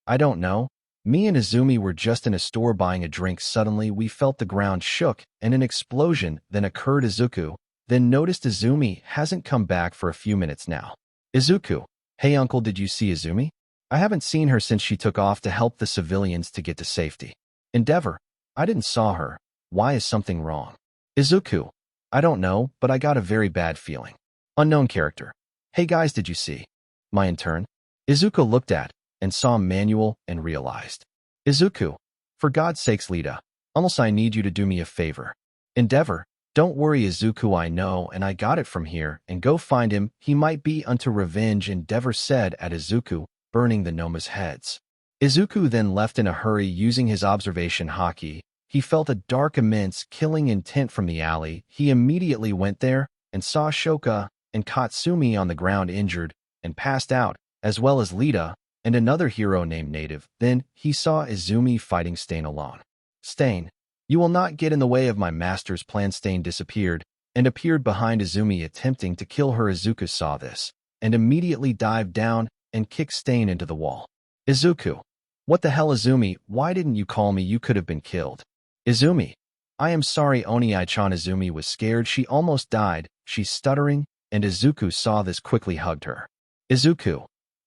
I don't know. Me and Izumi were just in a store buying a drink. Suddenly we felt the ground shook and an explosion then occurred. Izuku then noticed Izumi hasn't come back for a few minutes now. Izuku. Hey uncle, did you see Izumi? I haven't seen her since she took off to help the civilians to get to safety. Endeavor. I didn't saw her. Why is something wrong? Izuku. I don't know, but I got a very bad feeling. Unknown character. Hey guys, did you see my intern? Izuku looked at and saw Manuel and realized. Izuku. For God's sakes, Lita. Almost I need you to do me a favor. Endeavor. Don't worry, Izuku, I know and I got it from here, and go find him. He might be unto revenge, Endeavor said at Izuku, burning the Noma's heads. Izuku then left in a hurry using his observation haki. He felt a dark, immense, killing intent from the alley. He immediately went there and saw Shoka and Katsumi on the ground injured and passed out, as well as Lita and another hero named Native. Then he saw Izumi fighting Stain alone. Stain. You will not get in the way of my master's plan. Stain disappeared and appeared behind Izumi attempting to kill her. Izuku saw this and immediately dived down and kicked Stain into the wall. Izuku. What the hell, Izumi? Why didn't you call me? You could have been killed. Izumi. I am sorry, Oni-chan. Izumi was scared. She almost died. She's stuttering, and Izuku saw this quickly hugged her. Izuku.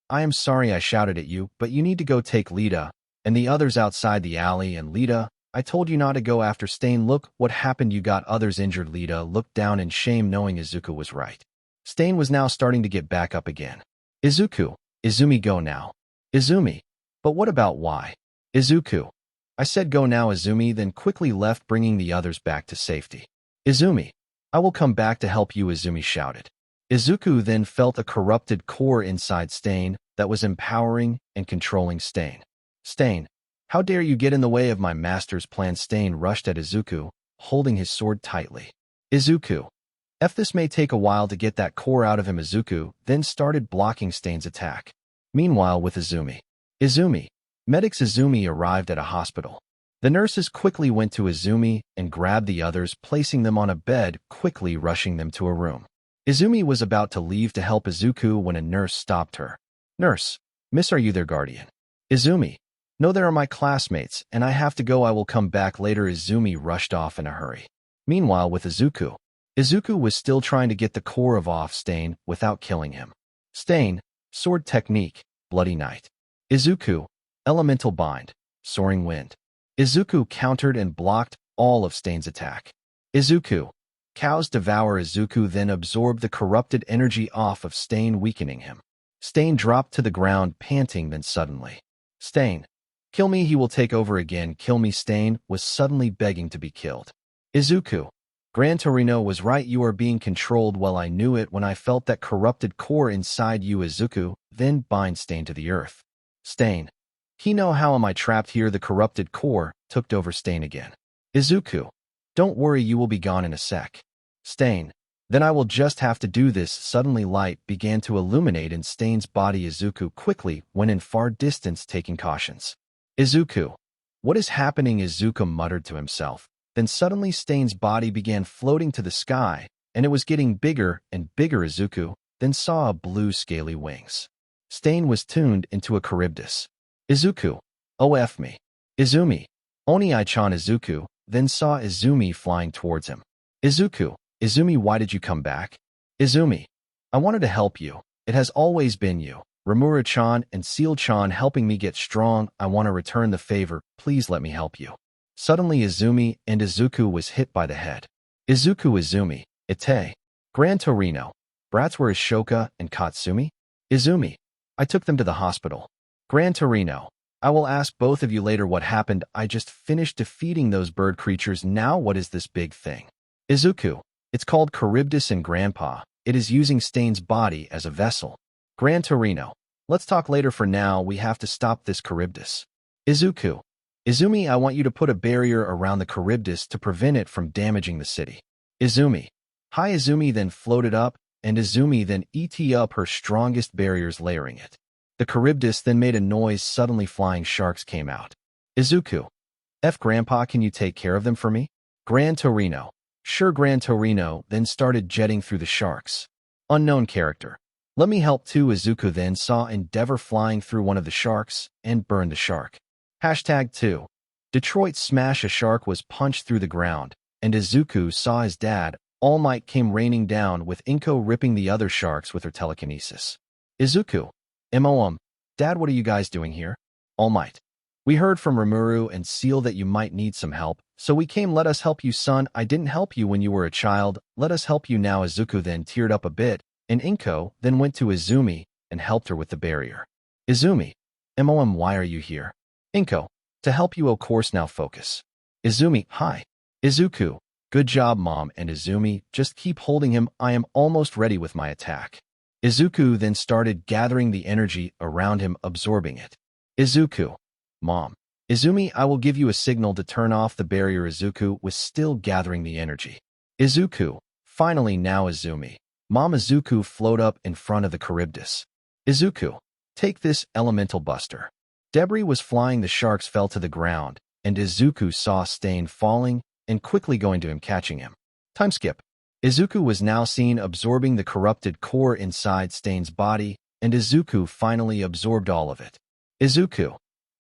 I am sorry I shouted at you, but you need to go take Lita and the others outside the alley. And Lita, I told you not to go after Stain. Look what happened. You got others injured. Lita looked down in shame knowing Izuku was right. Stain was now starting to get back up again. Izuku. Izumi, go now. Izumi. But what about why? Izuku. I said go now. Izumi then quickly left, bringing the others back to safety. Izumi. I will come back to help you, Izumi shouted. Izuku then felt a corrupted core inside Stain that was empowering and controlling Stain. Stain. How dare you get in the way of my master's plan? Stain rushed at Izuku, holding his sword tightly. Izuku. This may take a while to get that core out of him. Izuku then started blocking Stain's attack. Meanwhile with Izumi. Izumi. Medics. Izumi arrived at a hospital. The nurses quickly went to Izumi and grabbed the others, placing them on a bed, quickly rushing them to a room. Izumi was about to leave to help Izuku when a nurse stopped her. Nurse. Miss, are you their guardian? Izumi. No, they are my classmates, and I have to go. I will come back later. Izumi rushed off in a hurry. Meanwhile with Izuku. Izuku was still trying to get the core of off Stain without killing him. Stain. Sword technique. Bloody Night. Izuku. Elemental Bind. Soaring Wind. Izuku countered and blocked all of Stain's attack. Izuku. Cows Devour. Izuku then absorbed the corrupted energy off of Stain, weakening him. Stain dropped to the ground, panting. Then suddenly. Stain. Kill me, he will take over again. Kill me. Stain was suddenly begging to be killed. Izuku. Gran Torino was right. You are being controlled. Well, I knew it when I felt that corrupted core inside you. Izuku then bind Stain to the earth. Stain. Hina, how am I trapped here? The corrupted core took over Stain again. Izuku. Don't worry, you will be gone in a sec. Stain. Then I will just have to do this. Suddenly light began to illuminate in Stain's body. Izuku quickly went in far distance, taking cautions. Izuku. What is happening? Izuku muttered to himself. Then suddenly Stain's body began floating to the sky, and it was getting bigger and bigger. Izuku then saw a blue scaly wings. Stain was tuned into a Charybdis. Izuku. Oh, F me. Izumi. Oni-chan. Izuku then saw Izumi flying towards him. Izuku. Izumi, why did you come back? Izumi. I wanted to help you. It has always been you, Rimuru-chan and Seal-chan, helping me get strong. I want to return the favor. Please let me help you. Suddenly Izumi and Izuku was hit by the head. Izuku. Izumi. Ite. Gran Torino. Brats, where is Shoka and Katsumi? Izumi. I took them to the hospital. Gran Torino. I will ask both of you later what happened. I just finished defeating those bird creatures. Now what is this big thing? Izuku. It's called Charybdis, and Grandpa. It is using Stain's body as a vessel. Gran Torino. Let's talk later. For now, we have to stop this Charybdis. Izuku. Izumi, I want you to put a barrier around the Charybdis to prevent it from damaging the city. Izumi. Hi. Izumi then floated up and Izumi then et up her strongest barriers layering it. The Charybdis then made a noise, suddenly flying sharks came out. Isuku. Grandpa, can you take care of them for me? Gran Torino. Sure. Gran Torino then started jetting through the sharks. Unknown character. Let me help too. Izuku then saw Endeavor flying through one of the sharks and burned the shark. #2. Detroit smash. A shark was punched through the ground, and Izuku saw his dad, All Might, came raining down with Inko ripping the other sharks with her telekinesis. Izuku. Dad, what are you guys doing here? All Might. We heard from Rimuru and Seal that you might need some help, so we came. Let us help you, son. I didn't help you when you were a child. Let us help you now. Izuku then teared up a bit, and Inko then went to Izumi and helped her with the barrier. Izumi. Why are you here? Inko. To help you, of course. Now focus. Izumi. Hi. Izuku. Good job, Mom. And Izumi, just keep holding him. I am almost ready with my attack. Izuku then started gathering the energy around him, absorbing it. Izuku. Mom. Izumi, I will give you a signal to turn off the barrier. Izuku was still gathering the energy. Izuku. Finally now Izumi. Mom. Izuku float up in front of the Charybdis. Izuku. Take this, elemental buster. Debris was flying. The sharks fell to the ground, and Izuku saw Stain falling and quickly going to him, catching him. Time skip. Izuku was now seen absorbing the corrupted core inside Stain's body, and Izuku finally absorbed all of it. Izuku.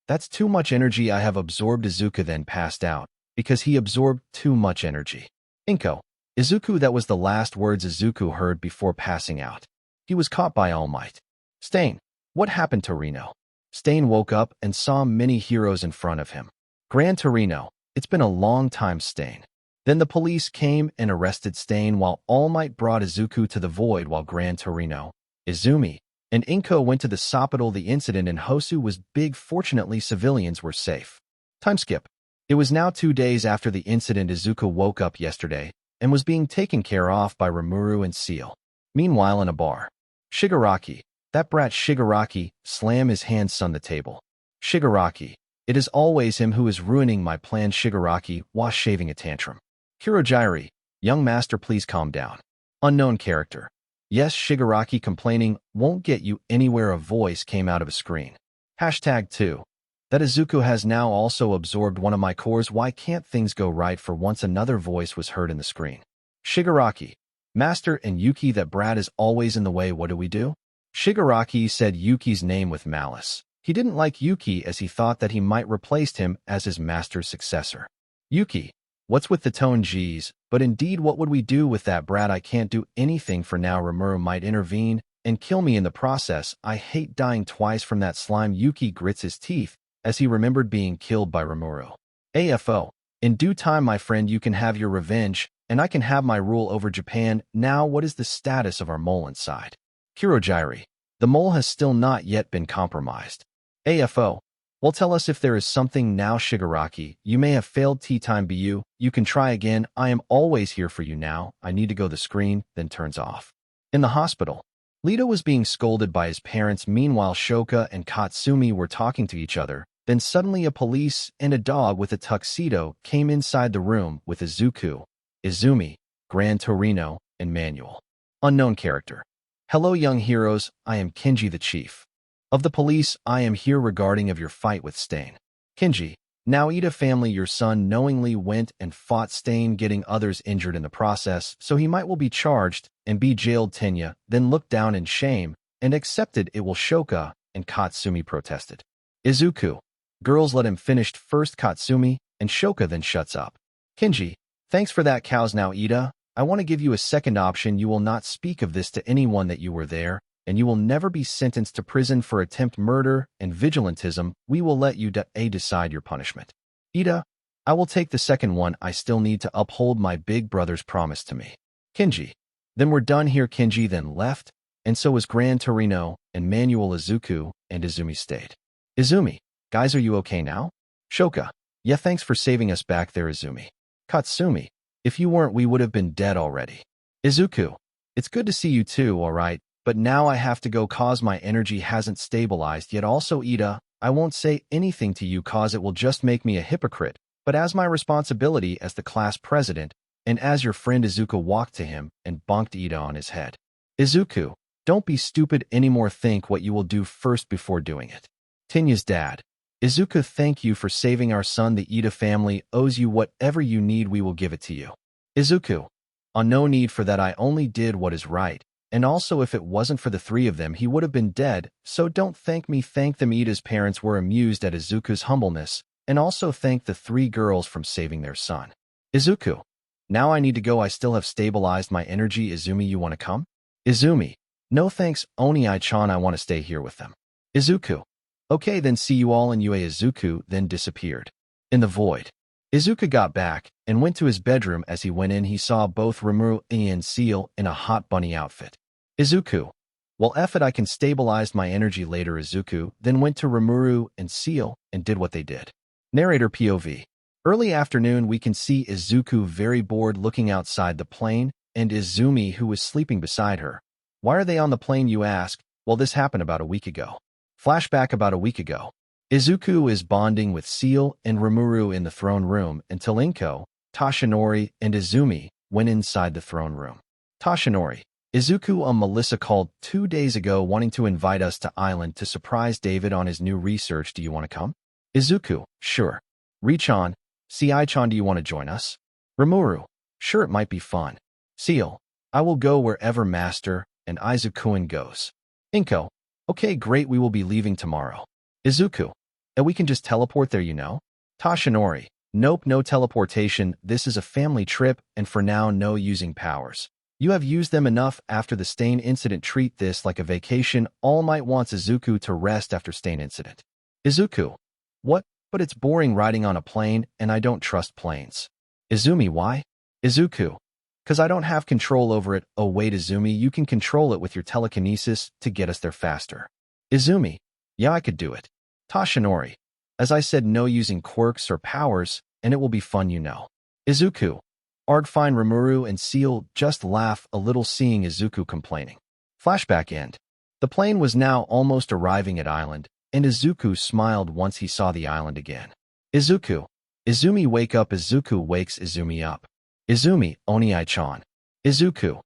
That's too much energy I have absorbed. Izuku then passed out, because he absorbed too much energy. Inko. Izuku. That was the last words Izuku heard before passing out. He was caught by All Might. Stain. What happened to Reno? Stain woke up and saw many heroes in front of him. Gran Torino. It's been a long time, Stain. Then the police came and arrested Stain while All Might brought Izuku to the void while Gran Torino, Izumi, and Inko went to the hospital. The incident in Hosu was big. Fortunately, civilians were safe. Time skip. It was now 2 days after the incident. Izuku woke up yesterday and was being taken care of by Rimuru and Seal. Meanwhile, in a bar, Shigaraki, that brat Shigaraki, slam his hands on the table. Shigaraki. It is always him who is ruining my plan. Shigaraki was shaving a tantrum. Hirojiri. Young master, please calm down. Unknown character. Yes, Shigaraki complaining won't get you anywhere. A voice came out of a screen. #2. That Izuku has now also absorbed one of my cores. Why can't things go right for once? Another voice was heard in the screen. Shigaraki. Master and Yuki, that brat is always in the way. What do we do? Shigaraki said Yuki's name with malice. He didn't like Yuki as he thought that he might replace him as his master's successor. Yuki. What's with the tone? Geez, but indeed, what would we do with that brat? I can't do anything for now. Rimuru might intervene and kill me in the process. I hate dying twice from that slime. Yuki grits his teeth as he remembered being killed by Rimuru. AFO. In due time, my friend, you can have your revenge, and I can have my rule over Japan. Now, what is the status of our mole inside? Hirojiri. The mole has still not yet been compromised. AFO. Well, tell us if there is something now. Shigaraki. You may have failed. Tea time. BU. You can try again. I am always here for you now. I need to go. The screen then turns off. In the hospital, Lito was being scolded by his parents. Meanwhile, Shoka and Katsumi were talking to each other. Then suddenly a police and a dog with a tuxedo came inside the room with Izuku, Izumi, Gran Torino, and Manuel. Unknown character. Hello, young heroes. I am Kenji, the chief of the police. I am here regarding of your fight with Stain. Kenji. Now Ida family, your son knowingly went and fought Stain, getting others injured in the process, so he might will be charged and be jailed. Tenya then looked down in shame and accepted it. Will Shoka and Katsumi protested. Izuku. Girls, let him finish first. Katsumi and Shoka then shuts up. Kenji. Thanks for that, cows. Now Ida, I want to give you a second option. You will not speak of this to anyone that you were there, and you will never be sentenced to prison for attempt murder and vigilantism. We will let you decide your punishment. Ida, I will take the second one. I still need to uphold my big brother's promise to me. Kenji. Then we're done here. Kenji then left, and so was Gran Torino and Manuel. Izuku and Izumi stayed. Izumi. Guys, are you okay now? Shoka. Yeah, thanks for saving us back there, Izumi. Katsumi. If you weren't, we would have been dead already. Izuku. It's good to see you too, alright, but now I have to go cause my energy hasn't stabilized yet. Also, Ida, I won't say anything to you cause it will just make me a hypocrite, but as my responsibility as the class president, and as your friend. Izuku walked to him and bonked Ida on his head. Izuku, don't be stupid anymore. Think what you will do first before doing it. Tinya's dad. Izuku, thank you for saving our son. The Ida family owes you whatever you need. We will give it to you. Izuku. No need for that. I only did what is right. And also, if it wasn't for the three of them, he would have been dead. So don't thank me. Thank them. Ida's parents were amused at Izuku's humbleness, and also thank the three girls from saving their son. Izuku. Now I need to go. I still have stabilized my energy. Izumi, you want to come? Izumi. No thanks, Oni-chan. I want to stay here with them. Izuku. Okay, then see you all in UA. Izuku then disappeared. In the void. Izuku got back and went to his bedroom. As he went in, he saw both Rimuru and Seal in a hot bunny outfit. Izuku. Well, F it, I can stabilize my energy later. Izuku then went to Rimuru and Seal and did what they did. Narrator POV. Early afternoon, we can see Izuku very bored looking outside the plane, and Izumi, who was sleeping beside her. Why are they on the plane, you ask? Well, this happened about a week ago. Flashback about a week ago. Izuku is bonding with Seal and Rimuru in the throne room until Inko, Toshinori, and Izumi went inside the throne room. Toshinori. Izuku, Melissa called 2 days ago wanting to invite us to Island to surprise David on his new research. Do you want to come? Izuku. Sure. Richan. Ci-chan, do you want to join us? Rimuru. Sure, it might be fun. Seal. I will go wherever Master and Izuku goes. Inko. Okay, great, we will be leaving tomorrow. Izuku. And we can just teleport there, you know? Toshinori. Nope, no teleportation. This is a family trip, and for now, no using powers. You have used them enough after the Stain incident. Treat this like a vacation. All Might wants Izuku to rest after Stain incident. Izuku. What? But it's boring riding on a plane, and I don't trust planes. Izumi, why? Izuku. Cause I don't have control over it. Oh wait, Izumi, you can control it with your telekinesis to get us there faster. Izumi. Yeah, I could do it. Toshinori. As I said, no using quirks or powers, and it will be fun, you know. Izuku. Arg, fine. Rimuru and Seal just laugh a little seeing Izuku complaining. Flashback end. The plane was now almost arriving at Island, and Izuku smiled once he saw the island again. Izuku. Izumi, wake up. Izuku wakes Izumi up. Izumi, Oni-chan. Izuku.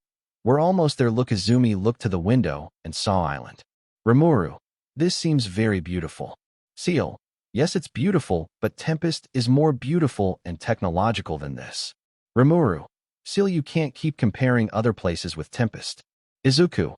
We're almost there. Look. Izumi looked to the window and saw Island. Rimuru. This seems very beautiful. Seal. Yes, it's beautiful, but Tempest is more beautiful and technological than this. Rimuru. Seal, you can't keep comparing other places with Tempest. Izuku.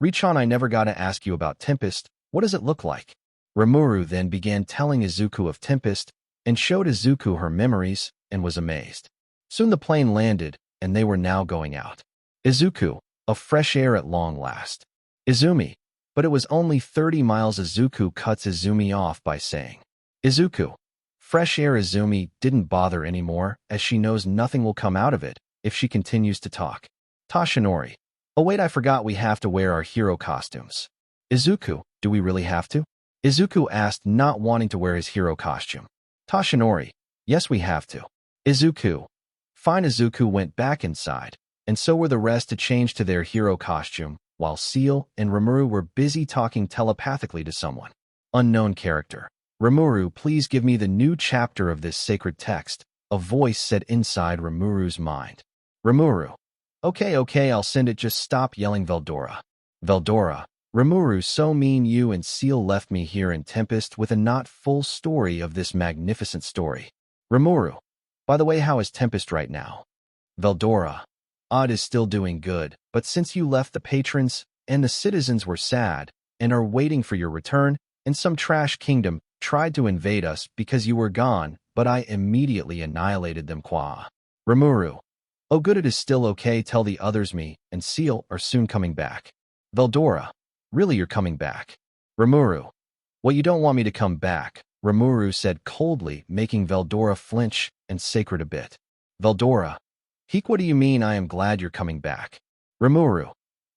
Richan, I never got to ask you about Tempest. What does it look like? Rimuru then began telling Izuku of Tempest and showed Izuku her memories and was amazed. Soon the plane landed, and they were now going out. Izuku. Of fresh air at long last. Izumi. But it was only 30 miles. Izuku cuts Izumi off by saying, Izuku. Fresh air. Izumi didn't bother anymore, as she knows nothing will come out of it if she continues to talk. Toshinori. Oh wait, I forgot we have to wear our hero costumes. Izuku. Do we really have to? Izuku asked, not wanting to wear his hero costume. Toshinori. Yes, we have to. Izuku. Fine. Izuku went back inside, and so were the rest to change to their hero costume, while Seal and Rimuru were busy talking telepathically to someone. Unknown character. Rimuru, please give me the new chapter of this sacred text, a voice said inside Rimuru's mind. Rimuru. Okay, I'll send it. Just stop yelling. Veldora. Veldora. Rimuru, so mean. You and Seal left me here in Tempest with a not full story of this magnificent story. Rimuru. By the way, how is Tempest right now? Veldora. Odd is still doing good, but since you left, the patrons and the citizens were sad and are waiting for your return, and some trash kingdom tried to invade us because you were gone, but I immediately annihilated them. Qua. Rimuru. Oh good, it is still okay. Tell the others me and Seal are soon coming back. Veldora. Really, you're coming back? Rimuru. Well, you don't want me to come back, Rimuru said coldly, making Veldora flinch and sacred a bit. Veldora. Heek, what do you mean? I am glad you're coming back. Rimuru.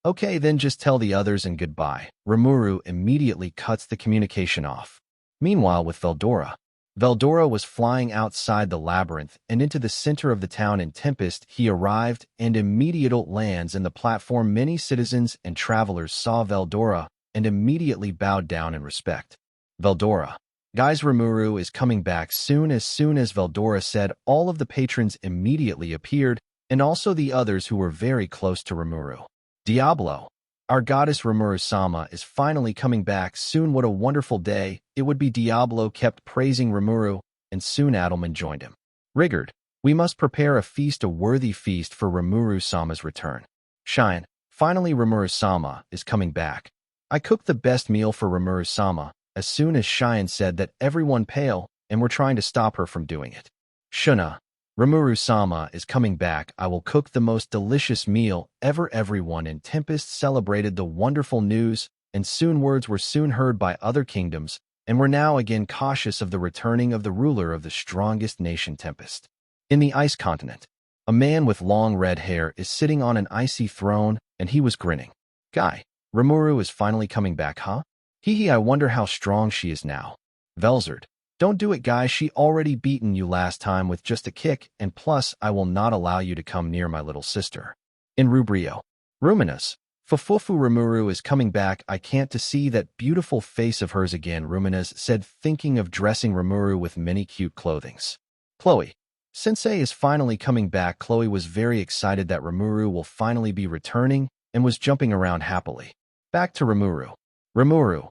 Okay, then just tell the others and goodbye. Rimuru immediately cuts the communication off. Meanwhile, with Veldora. Veldora was flying outside the labyrinth and into the center of the town in Tempest. He arrived and immediately lands in the platform. Many citizens and travelers saw Veldora and immediately bowed down in respect. Veldora. Guys, Rimuru is coming back soon. As soon as Veldora said, all of the patrons immediately appeared, and also the others who were very close to Rimuru. Diablo. Our goddess Rimuru-sama is finally coming back soon. What a wonderful day it would be. Diablo kept praising Rimuru, and soon Adelman joined him. Rigard, we must prepare a worthy feast for Rimuru-sama's return. Shine, finally Rimuru-sama is coming back. I cooked the best meal for Rimuru-sama as soon as Cheyenne said that everyone pale and we're trying to stop her from doing it. Shuna, Rimuru-sama is coming back. I will cook the most delicious meal ever. Everyone in Tempest celebrated the wonderful news, and soon words were soon heard by other kingdoms, and were now again cautious of the returning of the ruler of the strongest nation Tempest. In the ice continent, a man with long red hair is sitting on an icy throne, and he was grinning. Guy, Rimuru is finally coming back, huh? Hee, I wonder how strong she is now. Velzard, don't do it, guy. She already beaten you last time with just a kick, and plus I will not allow you to come near my little sister. In Rubrio, Ruminas, Fufufu Rimuru is coming back. I can't to see that beautiful face of hers again, Ruminas said, thinking of dressing Rimuru with many cute clothings. Chloe, Sensei is finally coming back. Chloe was very excited that Rimuru will finally be returning and was jumping around happily. Back to Rimuru. Rimuru,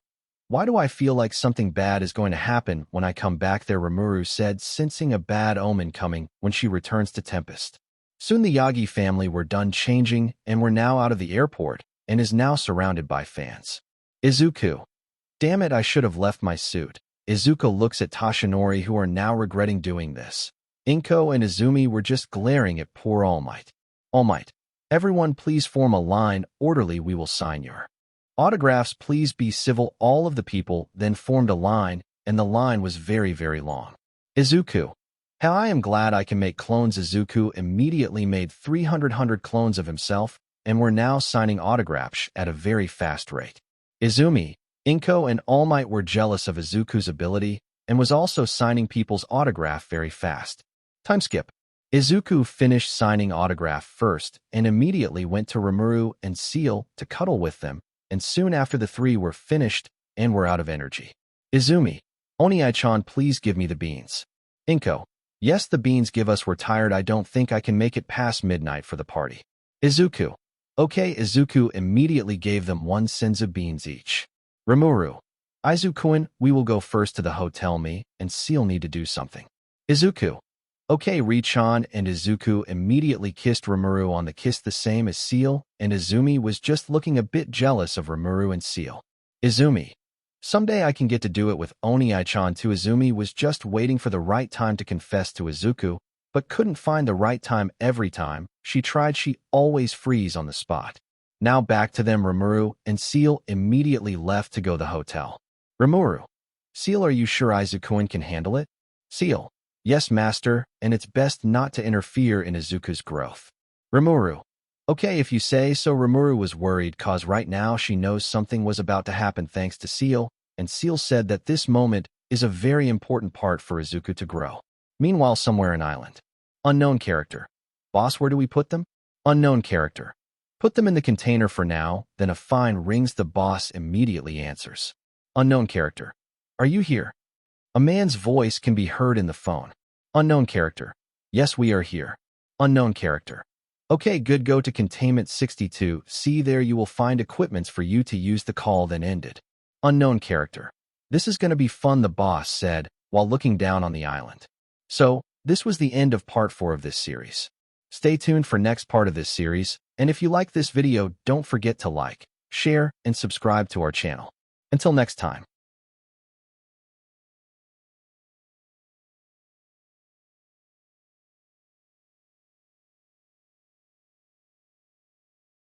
why do I feel like something bad is going to happen when I come back there? Rimuru said, sensing a bad omen coming when she returns to Tempest. Soon the Yagi family were done changing and were now out of the airport and is now surrounded by fans. Izuku, damn it, I should have left my suit. Izuku looks at Tashinori, who are now regretting doing this. Inko and Izumi were just glaring at poor All Might. All Might, everyone please form a line. Orderly, we will sign your autographs. Please be civil. All of the people then formed a line, and the line was very, very long. Izuku, how I am glad I can make clones. Izuku immediately made 300 clones of himself, and were now signing autographs at a very fast rate. Izumi, Inko, and All Might were jealous of Izuku's ability, and was also signing people's autograph very fast. Time skip. Izuku finished signing autograph first, and immediately went to Rimuru and Seal to cuddle with them, and soon after the three were finished and were out of energy. Izumi, Oni-chan, please give me the beans. Inko, yes, the beans give us. We're tired. I don't think I can make it past midnight for the party. Izuku, okay. Izuku immediately gave them 1 senzu beans each. Rimuru, Izukuin, we will go first to the hotel. Me and Seal need to do something. Izuku, okay. Ri-chan and Izuku immediately kissed Rimuru on the kiss, the same as Seal, and Izumi was just looking a bit jealous of Rimuru and Seal. Izumi, someday I can get to do it with Oni-chan too. Izumi was just waiting for the right time to confess to Izuku, but couldn't find the right time. Every time she tried, she always freeze on the spot. Now back to them. Rimuru and Seal immediately left to go to the hotel. Rimuru, Seal, are you sure Izukuin can handle it? Seal, yes, master, and it's best not to interfere in Izuku's growth. Rimuru, okay, if you say so. Rimuru was worried cause right now she knows something was about to happen thanks to Seal, and Seal said that this moment is a very important part for Izuku to grow. Meanwhile, somewhere in island. Unknown character. Boss, where do we put them? Unknown character. Put them in the container for now, then a fine rings. The boss immediately answers. Unknown character. Are you here? A man's voice can be heard in the phone. Unknown character. Yes, we are here. Unknown character. Okay, good. Go to containment 62. See there, you will find equipments for you to use. The call then ended. Unknown character. This is going to be fun, the boss said, while looking down on the island. So, this was the end of part 4 of this series. Stay tuned for next part of this series, and if you like this video, don't forget to like, share, and subscribe to our channel. Until next time.